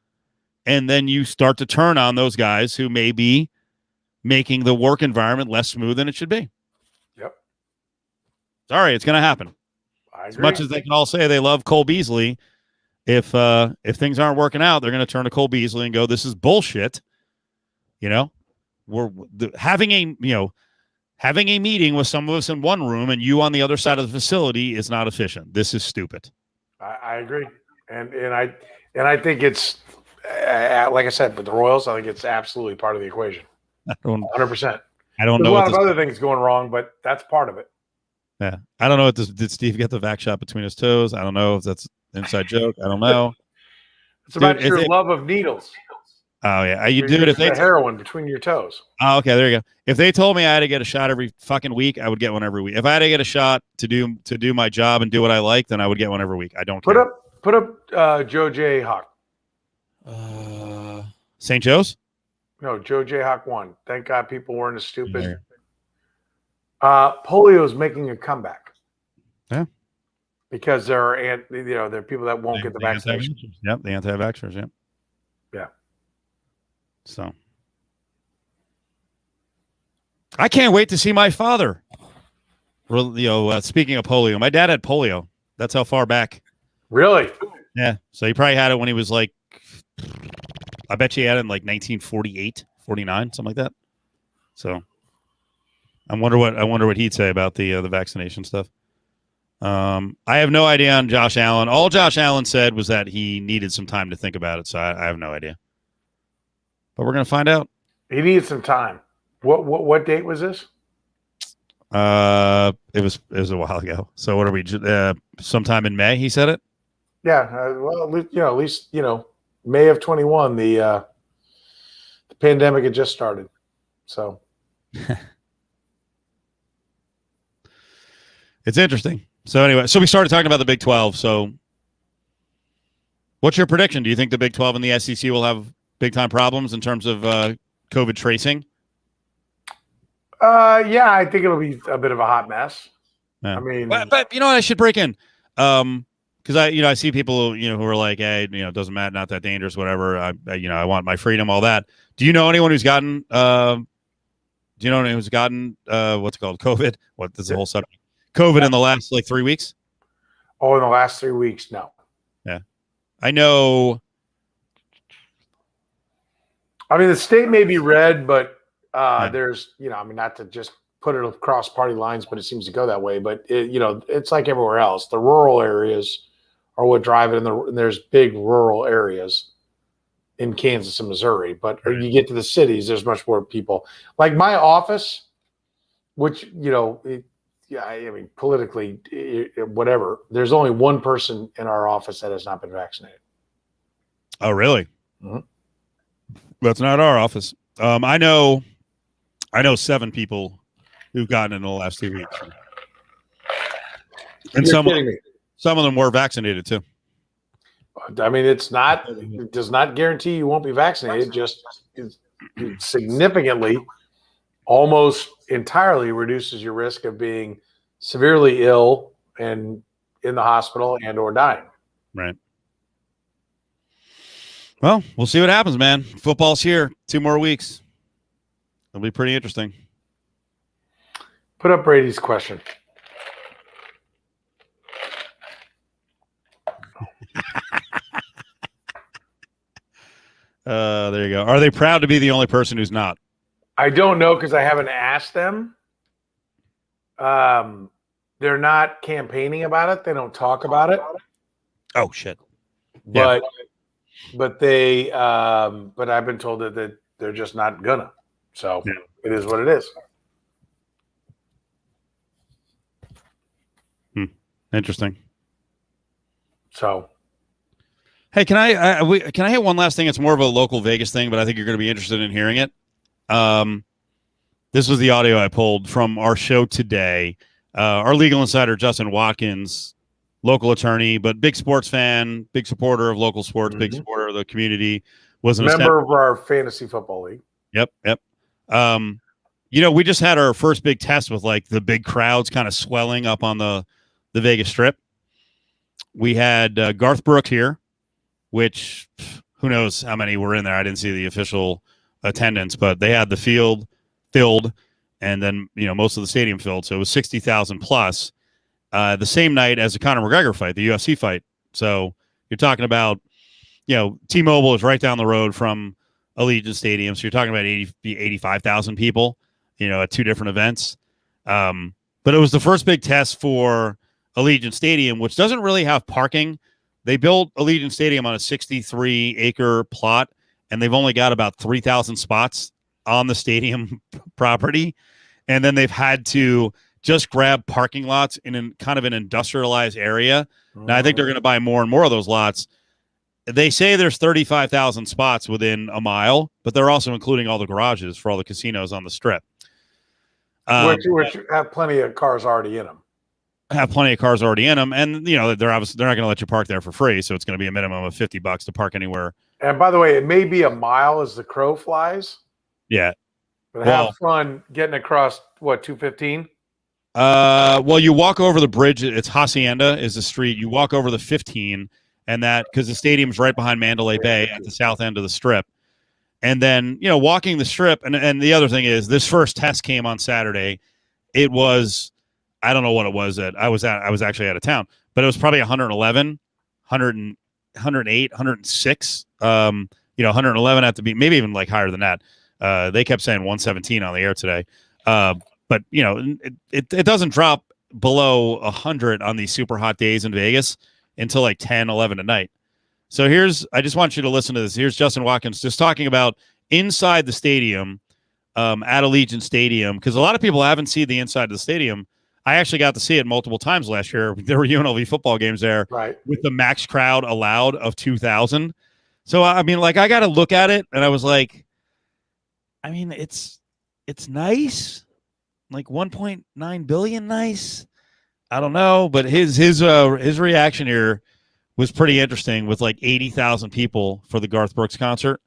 And then you start to turn on those guys who may be making the work environment less smooth than it should be. Yep. Sorry, it's going to happen. As much as they can all say they love Cole Beasley, if things aren't working out, they're going to turn to Cole Beasley and go, "This is bullshit." having a meeting with some of us in one room and you on the other side of the facility is not efficient. This is stupid. I agree, and I think it's like I said, with the Royals, I think it's absolutely part of the equation. 100%. I don't There's know. A lot of other things going wrong, but that's part of it. Yeah, I don't know. Did Steve get the vac shot between his toes? I don't know if that's an inside joke. I don't know. It's about your love of needles. Oh yeah, you do it if they heroin between your toes. Oh, okay, there you go. If they told me I had to get a shot every fucking week, I would get one every week. If I had to get a shot to do my job and do what I like, then I would get one every week. I don't care. Put up Joe J. Hawk. St. Joe's? No, Joe J. Hawk won. Thank God people weren't as stupid. Polio is making a comeback. Yeah. Because there are people that won't get the vaccination. Yep, the anti-vaxxers. Yep. Yeah. So I can't wait to see my father. Speaking of polio, my dad had polio. That's how far back. Really? Yeah. So he probably had it when he was like, I bet you he had it in like 1948, 49, something like that. So I wonder what he'd say about the vaccination stuff. I have no idea on Josh Allen. All Josh Allen said was that he needed some time to think about it. So I have no idea. But we're going to find out. He needs some time. What date was this? It was a while ago. So what are we? Sometime in May, he said it. Yeah. Well, at least May of 21. The pandemic had just started. So it's interesting. So anyway, we started talking about the Big 12. So what's your prediction? Do you think the Big 12 and the SEC will have big time problems in terms of COVID tracing? Yeah, I think it'll be a bit of a hot mess. Yeah. I mean, but you know what? I should break in because I see people who are like, hey, it doesn't matter, not that dangerous, whatever. I want my freedom, all that. Do you know anyone who's gotten? What's it called? COVID? What is the whole subject? COVID in the last 3 weeks? Oh, in the last 3 weeks, no. Yeah, I know. I mean, the state may be red, but there's, not to just put it across party lines, but it seems to go that way. But it's like everywhere else. The rural areas are what drive it, and there's big rural areas in Kansas and Missouri. But you get to the cities, there's much more people. Like my office, which politically, whatever. There's only one person in our office that has not been vaccinated. Oh, really? Mm-hmm. That's not our office. I know 7 people who've gotten it in the last 2 weeks, and some of them were vaccinated too. I mean, it does not guarantee you won't be vaccinated. Just significantly, almost entirely reduces your risk of being severely ill and in the hospital and or dying. Right. Well, we'll see what happens, man. Football's here. 2 more weeks. It'll be pretty interesting. Put up Brady's question. There you go. Are they proud to be the only person who's not? I don't know because I haven't asked them. They're not campaigning about it. They don't talk about it. Oh shit! But they but I've been told that they're just not gonna. So It is what it is. Interesting. So, hey, can I hit one last thing? It's more of a local Vegas thing, but I think you're going to be interested in hearing it. This was the audio I pulled from our show today. Our legal insider, Justin Watkins, local attorney, but big sports fan, big supporter of local sports, big supporter of the community, was an member of our fantasy football league. Yep. We just had our first big test with the big crowds kind of swelling up on the Vegas Strip. We had Garth Brooks here, which who knows how many were in there. I didn't see the official attendance, but they had the field filled, and then most of the stadium filled, so it was 60,000 plus. The same night as the Conor McGregor fight, the UFC fight. So you're talking about, T-Mobile is right down the road from Allegiant Stadium. So you're talking about 85,000 people, at two different events. But it was the first big test for Allegiant Stadium, which doesn't really have parking. They built Allegiant Stadium on a 63-acre plot, and they've only got about 3,000 spots on the stadium property. And then they've had to just grab parking lots in kind of an industrialized area. Now, I think they're going to buy more and more of those lots. They say there's 35,000 spots within a mile, but they're also including all the garages for all the casinos on the strip. Which have plenty of cars already in them. And they're not going to let you park there for free, so it's going to be a minimum of $50 to park anywhere. And by the way, it may be a mile as the crow flies. Yeah, but have fun getting across 215. Well, you walk over the bridge. It's Hacienda is the street. You walk over the 15, and that because the stadium's right behind Mandalay Bay at the south end of the strip. And then, walking the strip. And the other thing is this first test came on Saturday. It was, I don't know what it was that I was actually out of town, but it was probably 111, 108, 106. 111 had to be maybe even like higher than that. They kept saying 117 on the air today. But it doesn't drop below 100 on these super hot days in Vegas until like 10, 11 at night. So I just want you to listen to this. Here's Justin Watkins just talking about inside the stadium at Allegiant Stadium, because a lot of people haven't seen the inside of the stadium. I actually got to see it multiple times last year. There were UNLV football games there with the max crowd allowed of 2,000. So, I got to look at it, and I was like, it's nice. Like 1.9 billion nice. I don't know, but his reaction here was pretty interesting with like 80,000 people for the Garth Brooks concert.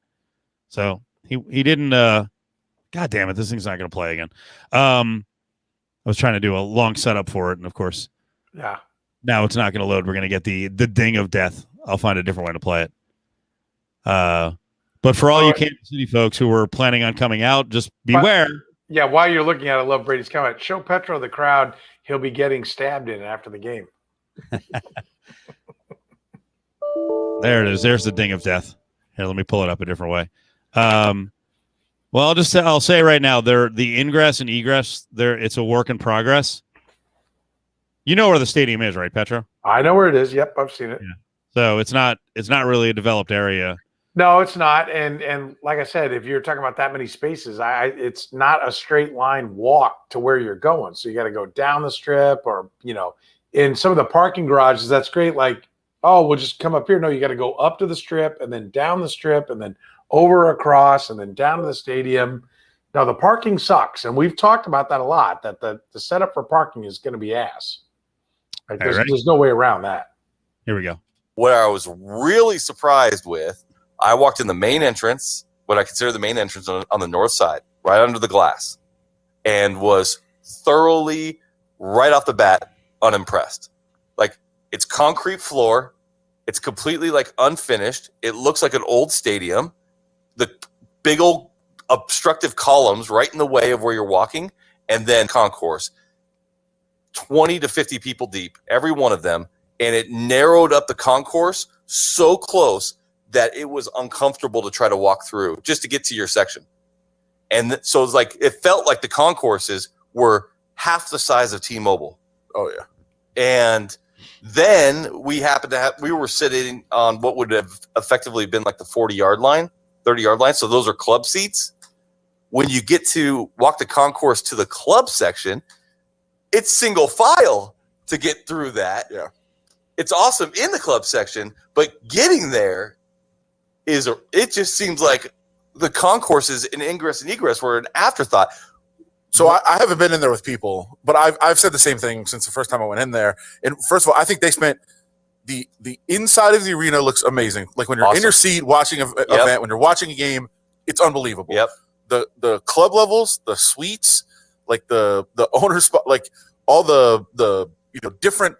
So he didn't God damn it, this thing's not going to play again. I was trying to do a long setup for it, and of course, now it's not going to load. We're going to get the ding of death. I'll find a different way to play it. But for all you Kansas City folks who were planning on coming out, just beware. Yeah, while you're looking at it, I love Brady's comment. Show Petro the crowd he'll be getting stabbed in after the game. There it is. There's the ding of death. Here, let me pull it up a different way. Well, I'll say right now, the ingress and egress, it's a work in progress. You know where the stadium is, right, Petro? I know where it is. Yep, I've seen it. Yeah. So it's not really a developed area. No, it's not. And like I said, if you're talking about that many spaces, it's not a straight line walk to where you're going. So you got to go down the strip, or in some of the parking garages. That's great. Like, oh, we'll just come up here. No, you got to go up to the strip and then down the strip and then over across and then down to the stadium. Now the parking sucks, and we've talked about that a lot. That the setup for parking is going to be ass. Like, there's no way around that. Here we go. What I was really surprised with. I walked in the main entrance, what I consider the main entrance on the north side, right under the glass, and was thoroughly, right off the bat, unimpressed. Like, it's concrete floor. It's completely, unfinished. It looks like an old stadium. The big old obstructive columns right in the way of where you're walking, and then concourse. 20 to 50 people deep, every one of them, and it narrowed up the concourse so close that it was uncomfortable to try to walk through just to get to your section. And so it's it felt like the concourses were half the size of T-Mobile. Oh, yeah. And then we were sitting on what would have effectively been like the 40-yard line, 30-yard line. So those are club seats. When you get to walk the concourse to the club section, it's single file to get through that. Yeah. It's awesome in the club section, but getting there, it just seems like the concourses in ingress and egress were an afterthought. So I haven't been in there with people, but I've said the same thing since the first time I went in there. And first of all, I think they spent the inside of the arena looks amazing. Like when you're in your seat watching an event, when you're watching a game, it's unbelievable. Yep. The club levels, the suites, like the owner spot, like all the different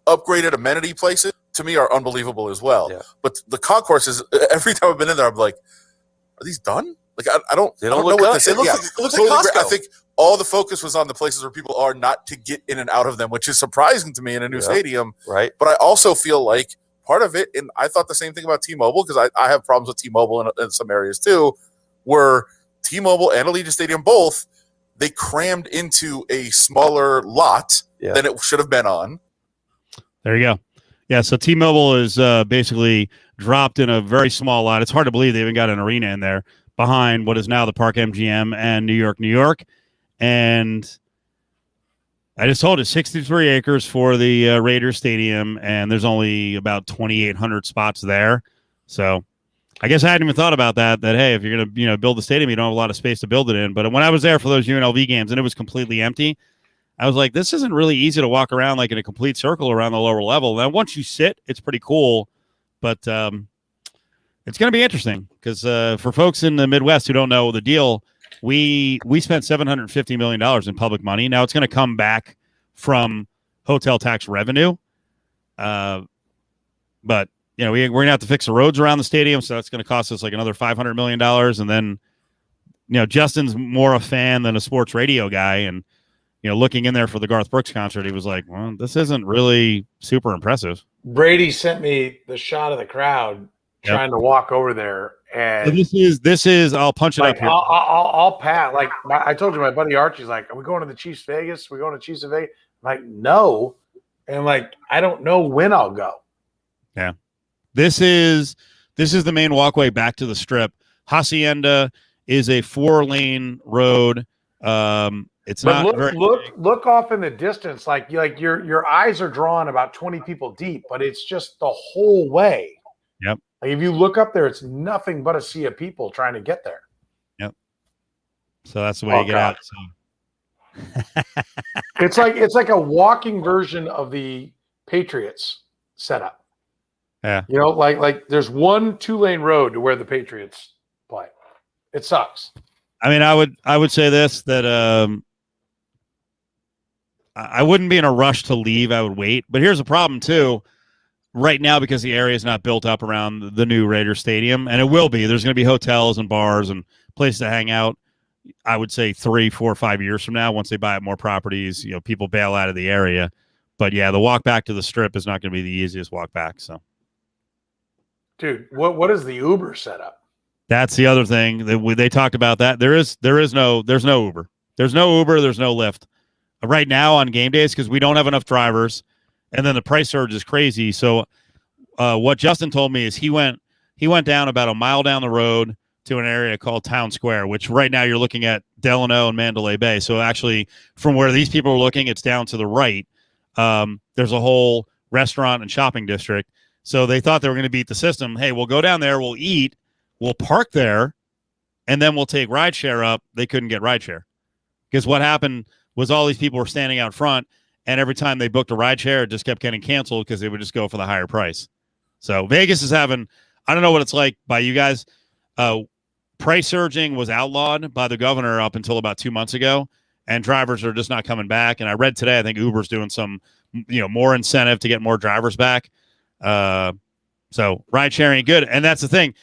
upgraded amenity places, to me, are unbelievable as well. Yeah. But the concourses, every time I've been in there, I'm like, are these done? Like, I don't know what this is. It looks like Costco. I think all the focus was on the places where people are, not to get in and out of them, which is surprising to me in a new stadium. Right. But I also feel like part of it, and I thought the same thing about T-Mobile, because I have problems with T-Mobile in some areas too. were T-Mobile and Allegiant Stadium both. They crammed into a smaller lot than it should have been on. There you go. Yeah, so T-Mobile is basically dropped in a very small lot. It's hard to believe they even got an arena in there behind what is now the Park MGM and New York. And I just told it 63 acres for the Raiders Stadium, and there's only about 2,800 spots there. So I guess I hadn't even thought about that, hey, if you're going to build the stadium, you don't have a lot of space to build it in. But when I was there for those UNLV games and it was completely empty, I was like, this isn't really easy to walk around like in a complete circle around the lower level. Now, once you sit, it's pretty cool, but it's going to be interesting because for folks in the Midwest who don't know the deal, we spent $750 million in public money. Now it's going to come back from hotel tax revenue, but we're going to have to fix the roads around the stadium, so that's going to cost us like another $500 million. And then Justin's more a fan than a sports radio guy, and looking in there for the Garth Brooks concert, he was like, well, this isn't really super impressive. Brady sent me the shot of the crowd trying to walk over there. And so this is I'll punch it up here. I'll pat. Like I told you, my buddy Archie's like, are we going to the Chiefs Vegas? We're going to Chiefs of Vegas? I'm like, no. And like, I don't know when I'll go. Yeah. This is the main walkway back to the Strip. Hacienda is a 4-lane road. Look off in the distance, like your eyes are drawn about 20 people deep, but it's just the whole way. Yep. Like if you look up there, it's nothing but a sea of people trying to get there. Yep. So that's the way you get out. So. it's like a walking version of the Patriots setup. Yeah. Like there's one 2-lane road to where the Patriots play. It sucks. I mean, I would say this, that I wouldn't be in a rush to leave. I would wait. But here's the problem, too. Right now, because the area is not built up around the new Raiders Stadium, and it will be. There's going to be hotels and bars and places to hang out. I would say 3, 4, 5 years from now, once they buy up more properties, people bail out of the area. But, yeah, the walk back to the Strip is not going to be the easiest walk back. So, dude, what is the Uber setup? That's the other thing that they talked about. That there's no Uber, there's no Uber, there's no Lyft right now on game days because we don't have enough drivers, and then the price surge is crazy. So, what Justin told me is he went down about a mile down the road to an area called Town Square, which right now you're looking at Delano and Mandalay Bay. So actually, from where these people are looking, it's down to the right. There's a whole restaurant and shopping district. So they thought they were going to beat the system. Hey, we'll go down there, we'll eat. We'll park there, and then we'll take rideshare up. They couldn't get rideshare because what happened was all these people were standing out front, and every time they booked a rideshare, it just kept getting canceled because they would just go for the higher price. So Vegas is having – I don't know what it's like by you guys. Price surging was outlawed by the governor up until about 2 months ago, and drivers are just not coming back. And I read today I think Uber's doing some more incentive to get more drivers back. So ride-sharing, good. And that's the thing.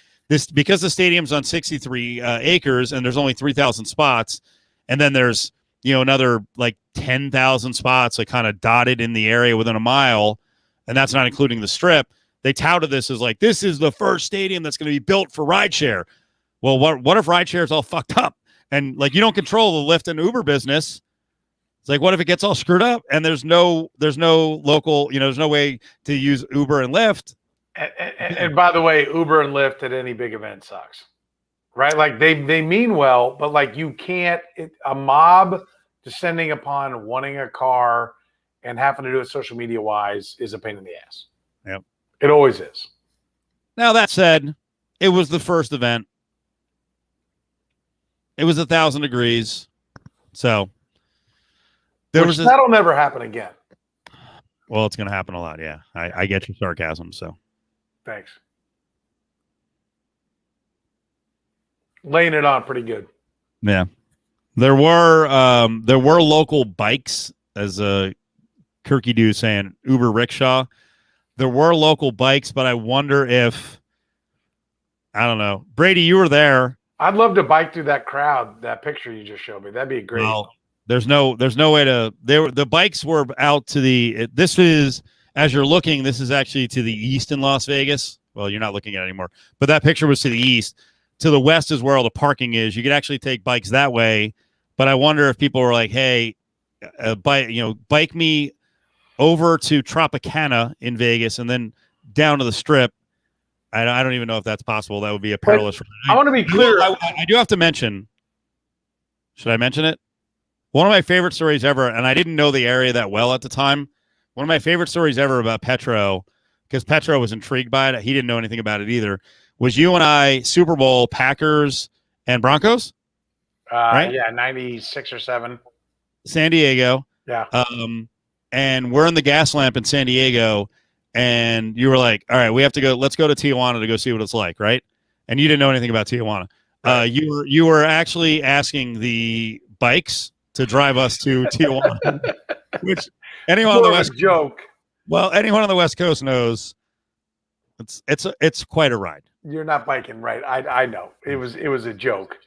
Because the stadium's on 63 acres and there's only 3,000 spots, and then there's another like 10,000 spots like kind of dotted in the area within a mile, and that's not including the Strip. They touted this as like this is the first stadium that's going to be built for rideshare. Well, what if rideshare is all fucked up and like you don't control the Lyft and Uber business? It's like what if it gets all screwed up and there's no local there's no way to use Uber and Lyft. And by the way, Uber and Lyft at any big event sucks, right? Like they mean well, but like you can't. A mob descending upon wanting a car and having to do it social media wise is a pain in the ass. Yep, it always is. Now that said, it was the first event. It was 1,000 degrees, so that'll never happen again. Well, it's going to happen a lot. Yeah, I get your sarcasm. So. Thanks. Laying it on pretty good. Yeah. There were local bikes, as Kirky Do saying, Uber rickshaw. There were local bikes, but I wonder if I don't know. Brady, you were there. I'd love to bike through that crowd, that picture you just showed me. That'd be great. Well, there's no way to the bikes were out to this is as you're looking, this is actually to the east in Las Vegas. Well, you're not looking at it anymore, but that picture was to the east. to the west is where all the parking is. You could actually take bikes that way, but I wonder if people were like, "Hey, bike me over to Tropicana in Vegas and then down to the Strip." I don't even know if that's possible. That would be a perilous. I want to be clear. I do have to mention. Should I mention it? One of my favorite stories ever, and I didn't know the area that well at the time. One of my favorite stories ever about Petro, because Petro was intrigued by it. He didn't know anything about it either. Was you and I Super Bowl Packers and Broncos? Right? Yeah, 96 or 7. San Diego. Yeah. And we're in the gas lamp in San Diego, and you were like, "All right, we have to go. Let's go to Tijuana to go see what it's like," right? And you didn't know anything about Tijuana. Right. You were actually asking the bikes to drive us to Tijuana, which anyone on the West joke. Well, anyone on the West Coast knows it's quite a ride. You're not biking, right? I know it was a joke.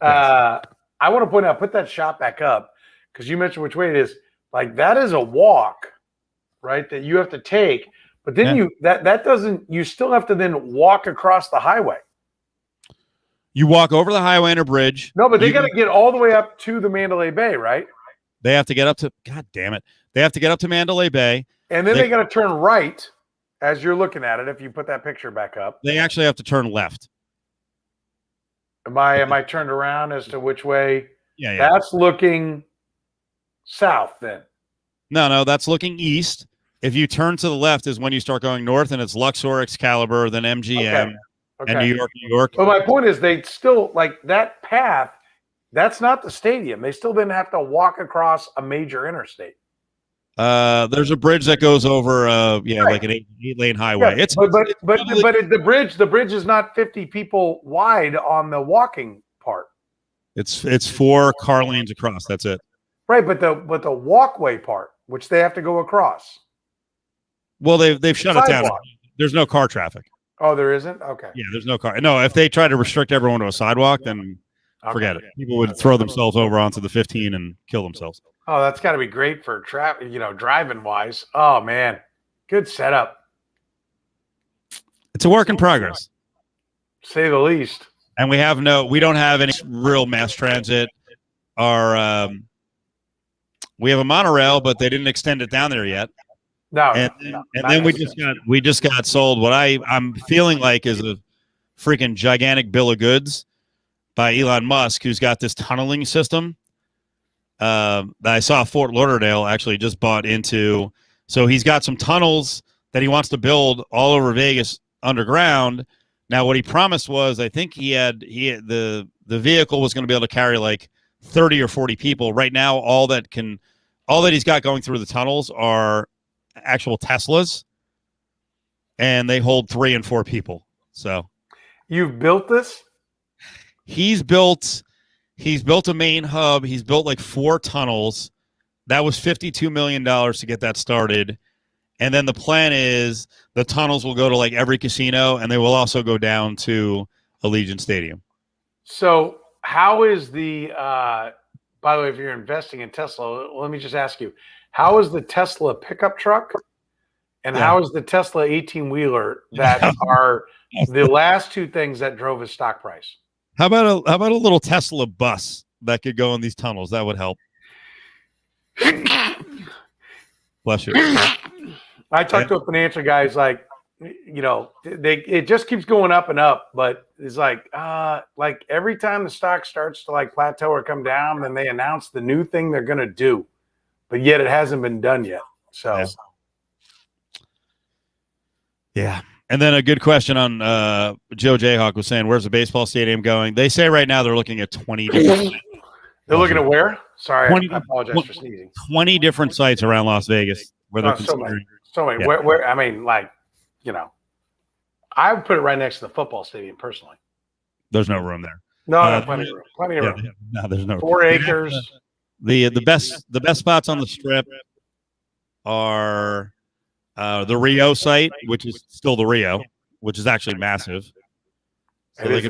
Yes. I want to point out, put that shot back up because you mentioned which way it is. Like that is a walk, right? That you have to take, but then that doesn't. You still have to then walk across the highway. You walk over the highway and a bridge. No, but they got to get all the way up to the Mandalay Bay, right? They have to get up to. God damn it! They have to get up to Mandalay Bay, and then they got to turn right as you're looking at it. If you put that picture back up, they actually have to turn left. Am I turned around as to which way? Yeah. That's looking south then. No, that's looking east. If you turn to the left is when you start going north, and it's Luxor, Excalibur, then MGM, and New York. But my point is they still, like that path, that's not the stadium. They still didn't have to walk across a major interstate. There's a bridge that goes over, like an 8-lane highway. Yeah, the bridge is not 50 people wide on the walking part. It's 4 car lanes across. That's it. Right, but the walkway part, which they have to go across. Well, they've shut it down. There's no car traffic. Oh, there isn't? Okay. Yeah, there's no car. No, if they try to restrict everyone to a sidewalk, then forget it. People would throw themselves over onto the 15 and kill themselves. Oh, that's got to be great for traffic, driving wise. Oh man, good setup. It's a work in progress, say the least. And we don't have any real mass transit. We have a monorail, but they didn't extend it down there yet. No, and then we just got sold what I'm feeling like is a freaking gigantic bill of goods by Elon Musk, who's got this tunneling system. That I saw Fort Lauderdale actually just bought into. So he's got some tunnels that he wants to build all over Vegas underground. Now, what he promised was, I think the vehicle was going to be able to carry like 30 or 40 people. Right now, all that he's got going through the tunnels are actual Teslas, and they hold 3 and 4 people. So you've built this? He's built a main hub. He's built like 4 tunnels. That was $52 million to get that started. And then the plan is the tunnels will go to like every casino, and they will also go down to Allegiant Stadium. So how is by the way, if you're investing in Tesla, let me just ask you, how is the Tesla pickup truck and how is the Tesla 18-wheeler that are the last 2 things that drove his stock price? How about a little Tesla bus that could go in these tunnels? That would help. Bless you. I talked to a financial guy. He's like, it just keeps going up and up, but it's like every time the stock starts to like plateau or come down, then they announce the new thing they're going to do, but yet it hasn't been done yet. So, yeah. And then a good question on Joe Jayhawk was saying, where's the baseball stadium going? They say right now they're looking at 20 different. They're looking at where? Sorry, I apologize for sneezing. 20 different sites around Las Vegas where they're considering. So many. Yeah. Where I mean, like, I would put it right next to the football stadium personally. There's no room there. No, plenty of room. Plenty of room. No, there's no 4 acres. The best spots on the Strip are the Rio site, which is still the Rio, which is actually massive. So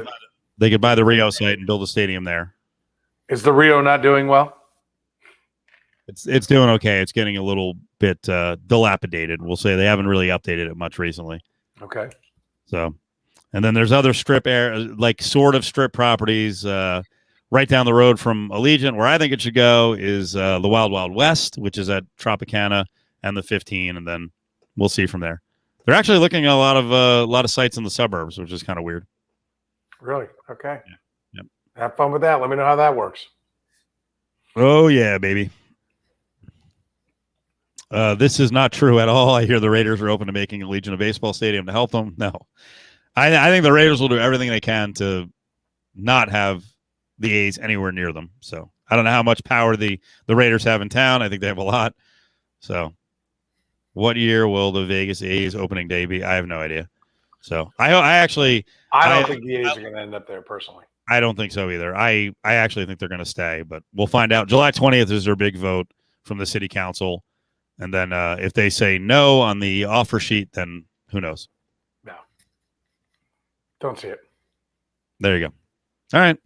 they could buy the Rio site and build a stadium there. Is the Rio not doing well? It's doing okay. It's getting a little bit dilapidated. We'll say they haven't really updated it much recently. Okay. So, And then there's other strip like sort of strip properties right down the road from Allegiant. Where I think it should go is the Wild Wild West, which is at Tropicana and the 15, and then we'll see from there. They're actually looking at a lot of sites in the suburbs, which is kind of weird. Really? Okay. Yeah. Yep. Have fun with that. Let me know how that works. Oh yeah, baby. This is not true at all. I hear the Raiders are open to making a Legion of Baseball stadium to help them. No, I think the Raiders will do everything they can to not have the A's anywhere near them. So I don't know how much power the Raiders have in town. I think they have a lot. So what year will the Vegas A's opening day be? I have no idea. So I don't think the A's are going to end up there personally. I don't think so either. I actually think they're going to stay, but we'll find out. July 20th is their big vote from the city council. And then if they say no on the offer sheet, then who knows? No. Don't see it. There you go. All right.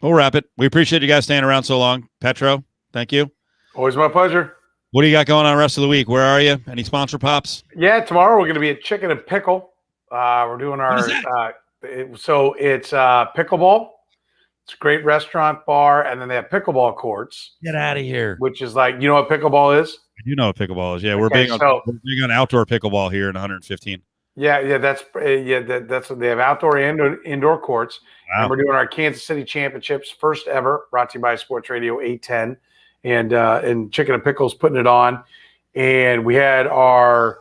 We'll wrap it. We appreciate you guys staying around so long. Petro, thank you. Always my pleasure. What do you got going on the rest of the week? Where are you? Any sponsor pops? Yeah, tomorrow we're going to be at Chicken and Pickle. We're doing our it's pickleball. It's a great restaurant bar, and then they have pickleball courts. Get out of here. Which is like, you know what pickleball is? I do know what pickleball is. Yeah, we're big on outdoor pickleball here in 115. Yeah, that's what they have, outdoor and indoor courts. Wow. And we're doing our Kansas City Championships, first ever, brought to you by Sports Radio 810, and Chicken and Pickles putting it on. And we had our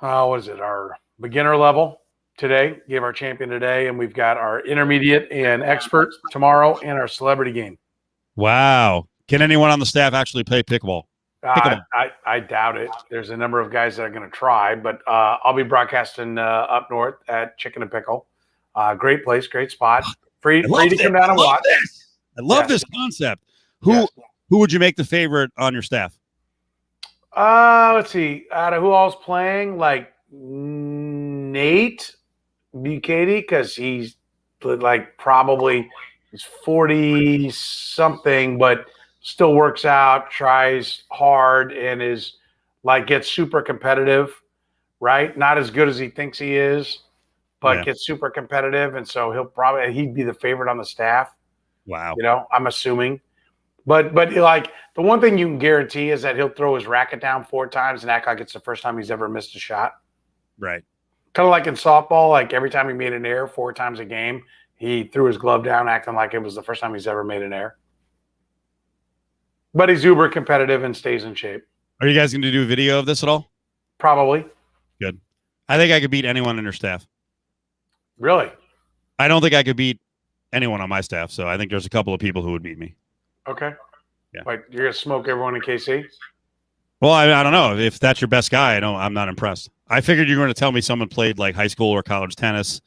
our beginner level today, gave our champion today, and we've got our intermediate and expert tomorrow, and our celebrity game. Wow. Can anyone on the staff actually play pickleball? I doubt it. There's a number of guys that are going to try, but I'll be broadcasting up north at Chicken and Pickle. Great place, great spot. Free to come down and watch. I love this concept. Who would you make the favorite on your staff? Let's see. Out of who all's playing, like Nate Bucati, because he's like probably he's 40 something, but still works out, tries hard, and is like gets super competitive, right? Not as good as he thinks he is, but gets super competitive. And so he'd be the favorite on the staff. Wow. You know, I'm assuming. But like the one thing you can guarantee is that he'll throw his racket down 4 times and act like it's the first time he's ever missed a shot. Right. Kind of like in softball, like every time he made an error 4 times a game, he threw his glove down acting like it was the first time he's ever made an error. But he's uber competitive and stays in shape. Are you guys going to do a video of this at all? Probably. Good. I think I could beat anyone in your staff. Really? I don't think I could beat anyone on my staff, so I think there's a couple of people who would beat me. Okay. Yeah. Like you're going to smoke everyone in KC? Well, I don't know. If that's your best guy, I'm not impressed. I figured you were going to tell me someone played like high school or college tennis,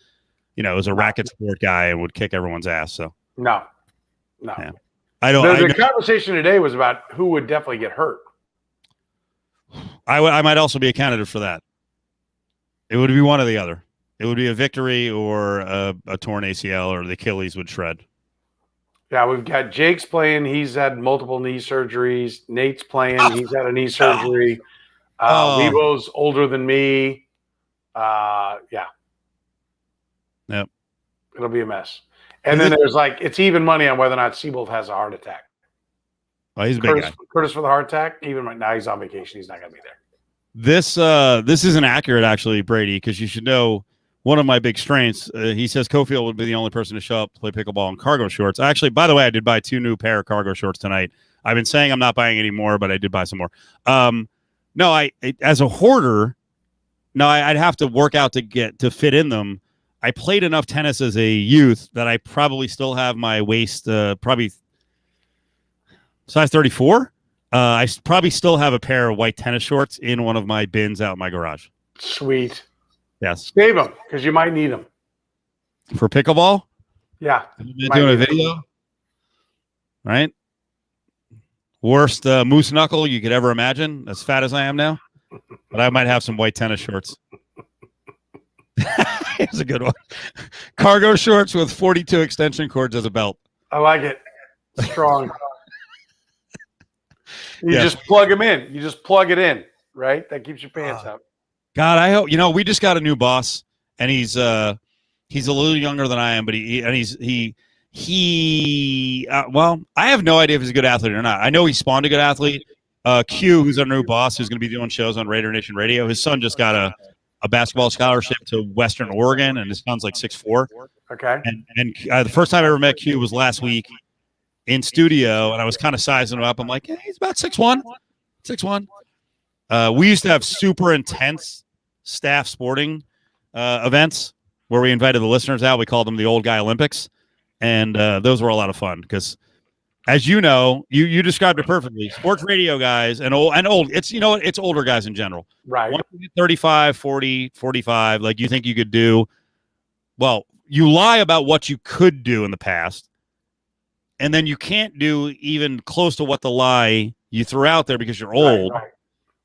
was a racket sport guy and would kick everyone's ass. So No. Yeah. The conversation today was about who would definitely get hurt. I might also be a candidate for that. It would be one or the other. It would be a victory or a torn ACL, or the Achilles would shred. Yeah, we've got Jake's playing. He's had multiple knee surgeries. Nate's playing. He's had a knee surgery. Levo's older than me. Yeah. Yep. It'll be a mess. And then there's it's even money on whether or not Seabold has a heart attack. Oh, he's a big guy. Curtis for the heart attack. Even right now, he's on vacation. He's not going to be there. This isn't accurate, actually, Brady, because you should know one of my big strengths. He says Cofield would be the only person to show up to play pickleball in cargo shorts. Actually, by the way, I did buy 2 new pair of cargo shorts tonight. I've been saying I'm not buying any more, but I did buy some more. No, as a hoarder, I'd have to work out to fit in them. I played enough tennis as a youth that I probably still have my waist, probably size 34. I probably still have a pair of white tennis shorts in one of my bins out in my garage. Sweet. Yes. Save them because you might need them. For pickleball? Yeah. Doing a video? Right? Worst moose knuckle you could ever imagine, as fat as I am now. But I might have some white tennis shorts. Here's a good one. Cargo shorts with 42 extension cords as a belt. I like it. Strong. You just plug them in. You just plug it in, right? That keeps your pants up. God, I hope we just got a new boss, and he's He's a little younger than I am, but well, I have no idea if he's a good athlete or not. I know he spawned a good athlete. Q, who's our new boss, who's going to be doing shows on Raider Nation Radio. His son just got a basketball scholarship to Western Oregon, and his son's like 6'4". Okay. And the first time I ever met Q was last week in studio, and I was kind of sizing him up. I'm like, he's about 6'1". 6'1". We used to have super intense staff sporting events where we invited the listeners out. We called them the Old Guy Olympics, and those were a lot of fun because, as you know, you described it perfectly. Sports radio guys and old. It's it's older guys in general. Right. 35, 40, 45. Like you think you could do. Well, you lie about what you could do in the past, and then you can't do even close to what the lie you threw out there because you're old. Right.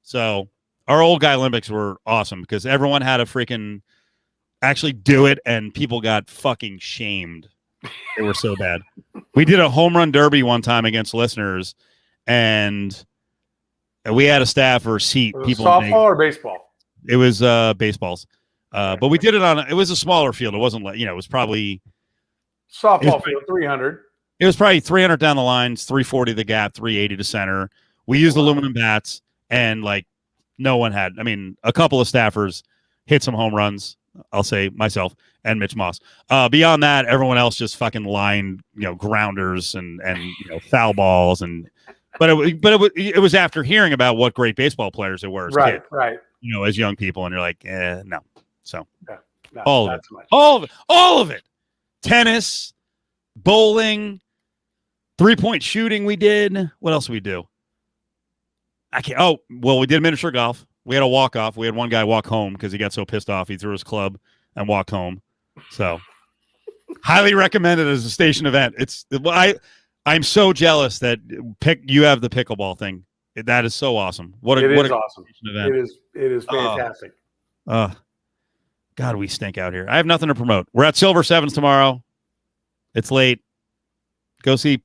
So our Old Guy Olympics were awesome because everyone had to freaking actually do it, and people got fucking shamed. They were so bad. We did a home run derby one time against listeners, and we had a staffer seat people. Softball or baseball? It was baseballs, but we did it on. It was a smaller field. It wasn't like it was probably Softball field, 300. It was probably 300 down the lines, 340 the gap, 380 to center. We used aluminum bats, and like no one had. I mean, a couple of staffers hit some home runs. I'll say myself and Mitch Moss. Beyond that, everyone else just fucking lined, grounders and foul balls but it was after hearing about what great baseball players they were as kids, right. As young people, and you're like, no. So No, all of it, tennis, bowling, 3-point shooting. We did. What else did we do? I can't. Oh, well, we did miniature golf. We had a walk off. We had one guy walk home because he got so pissed off he threw his club and walked home. So, highly recommended as a station event. I'm so jealous that you have the pickleball thing. That is so awesome. What a awesome event. It is fantastic. God, we stink out here. I have nothing to promote. We're at Silver Sevens tomorrow. It's late. Go see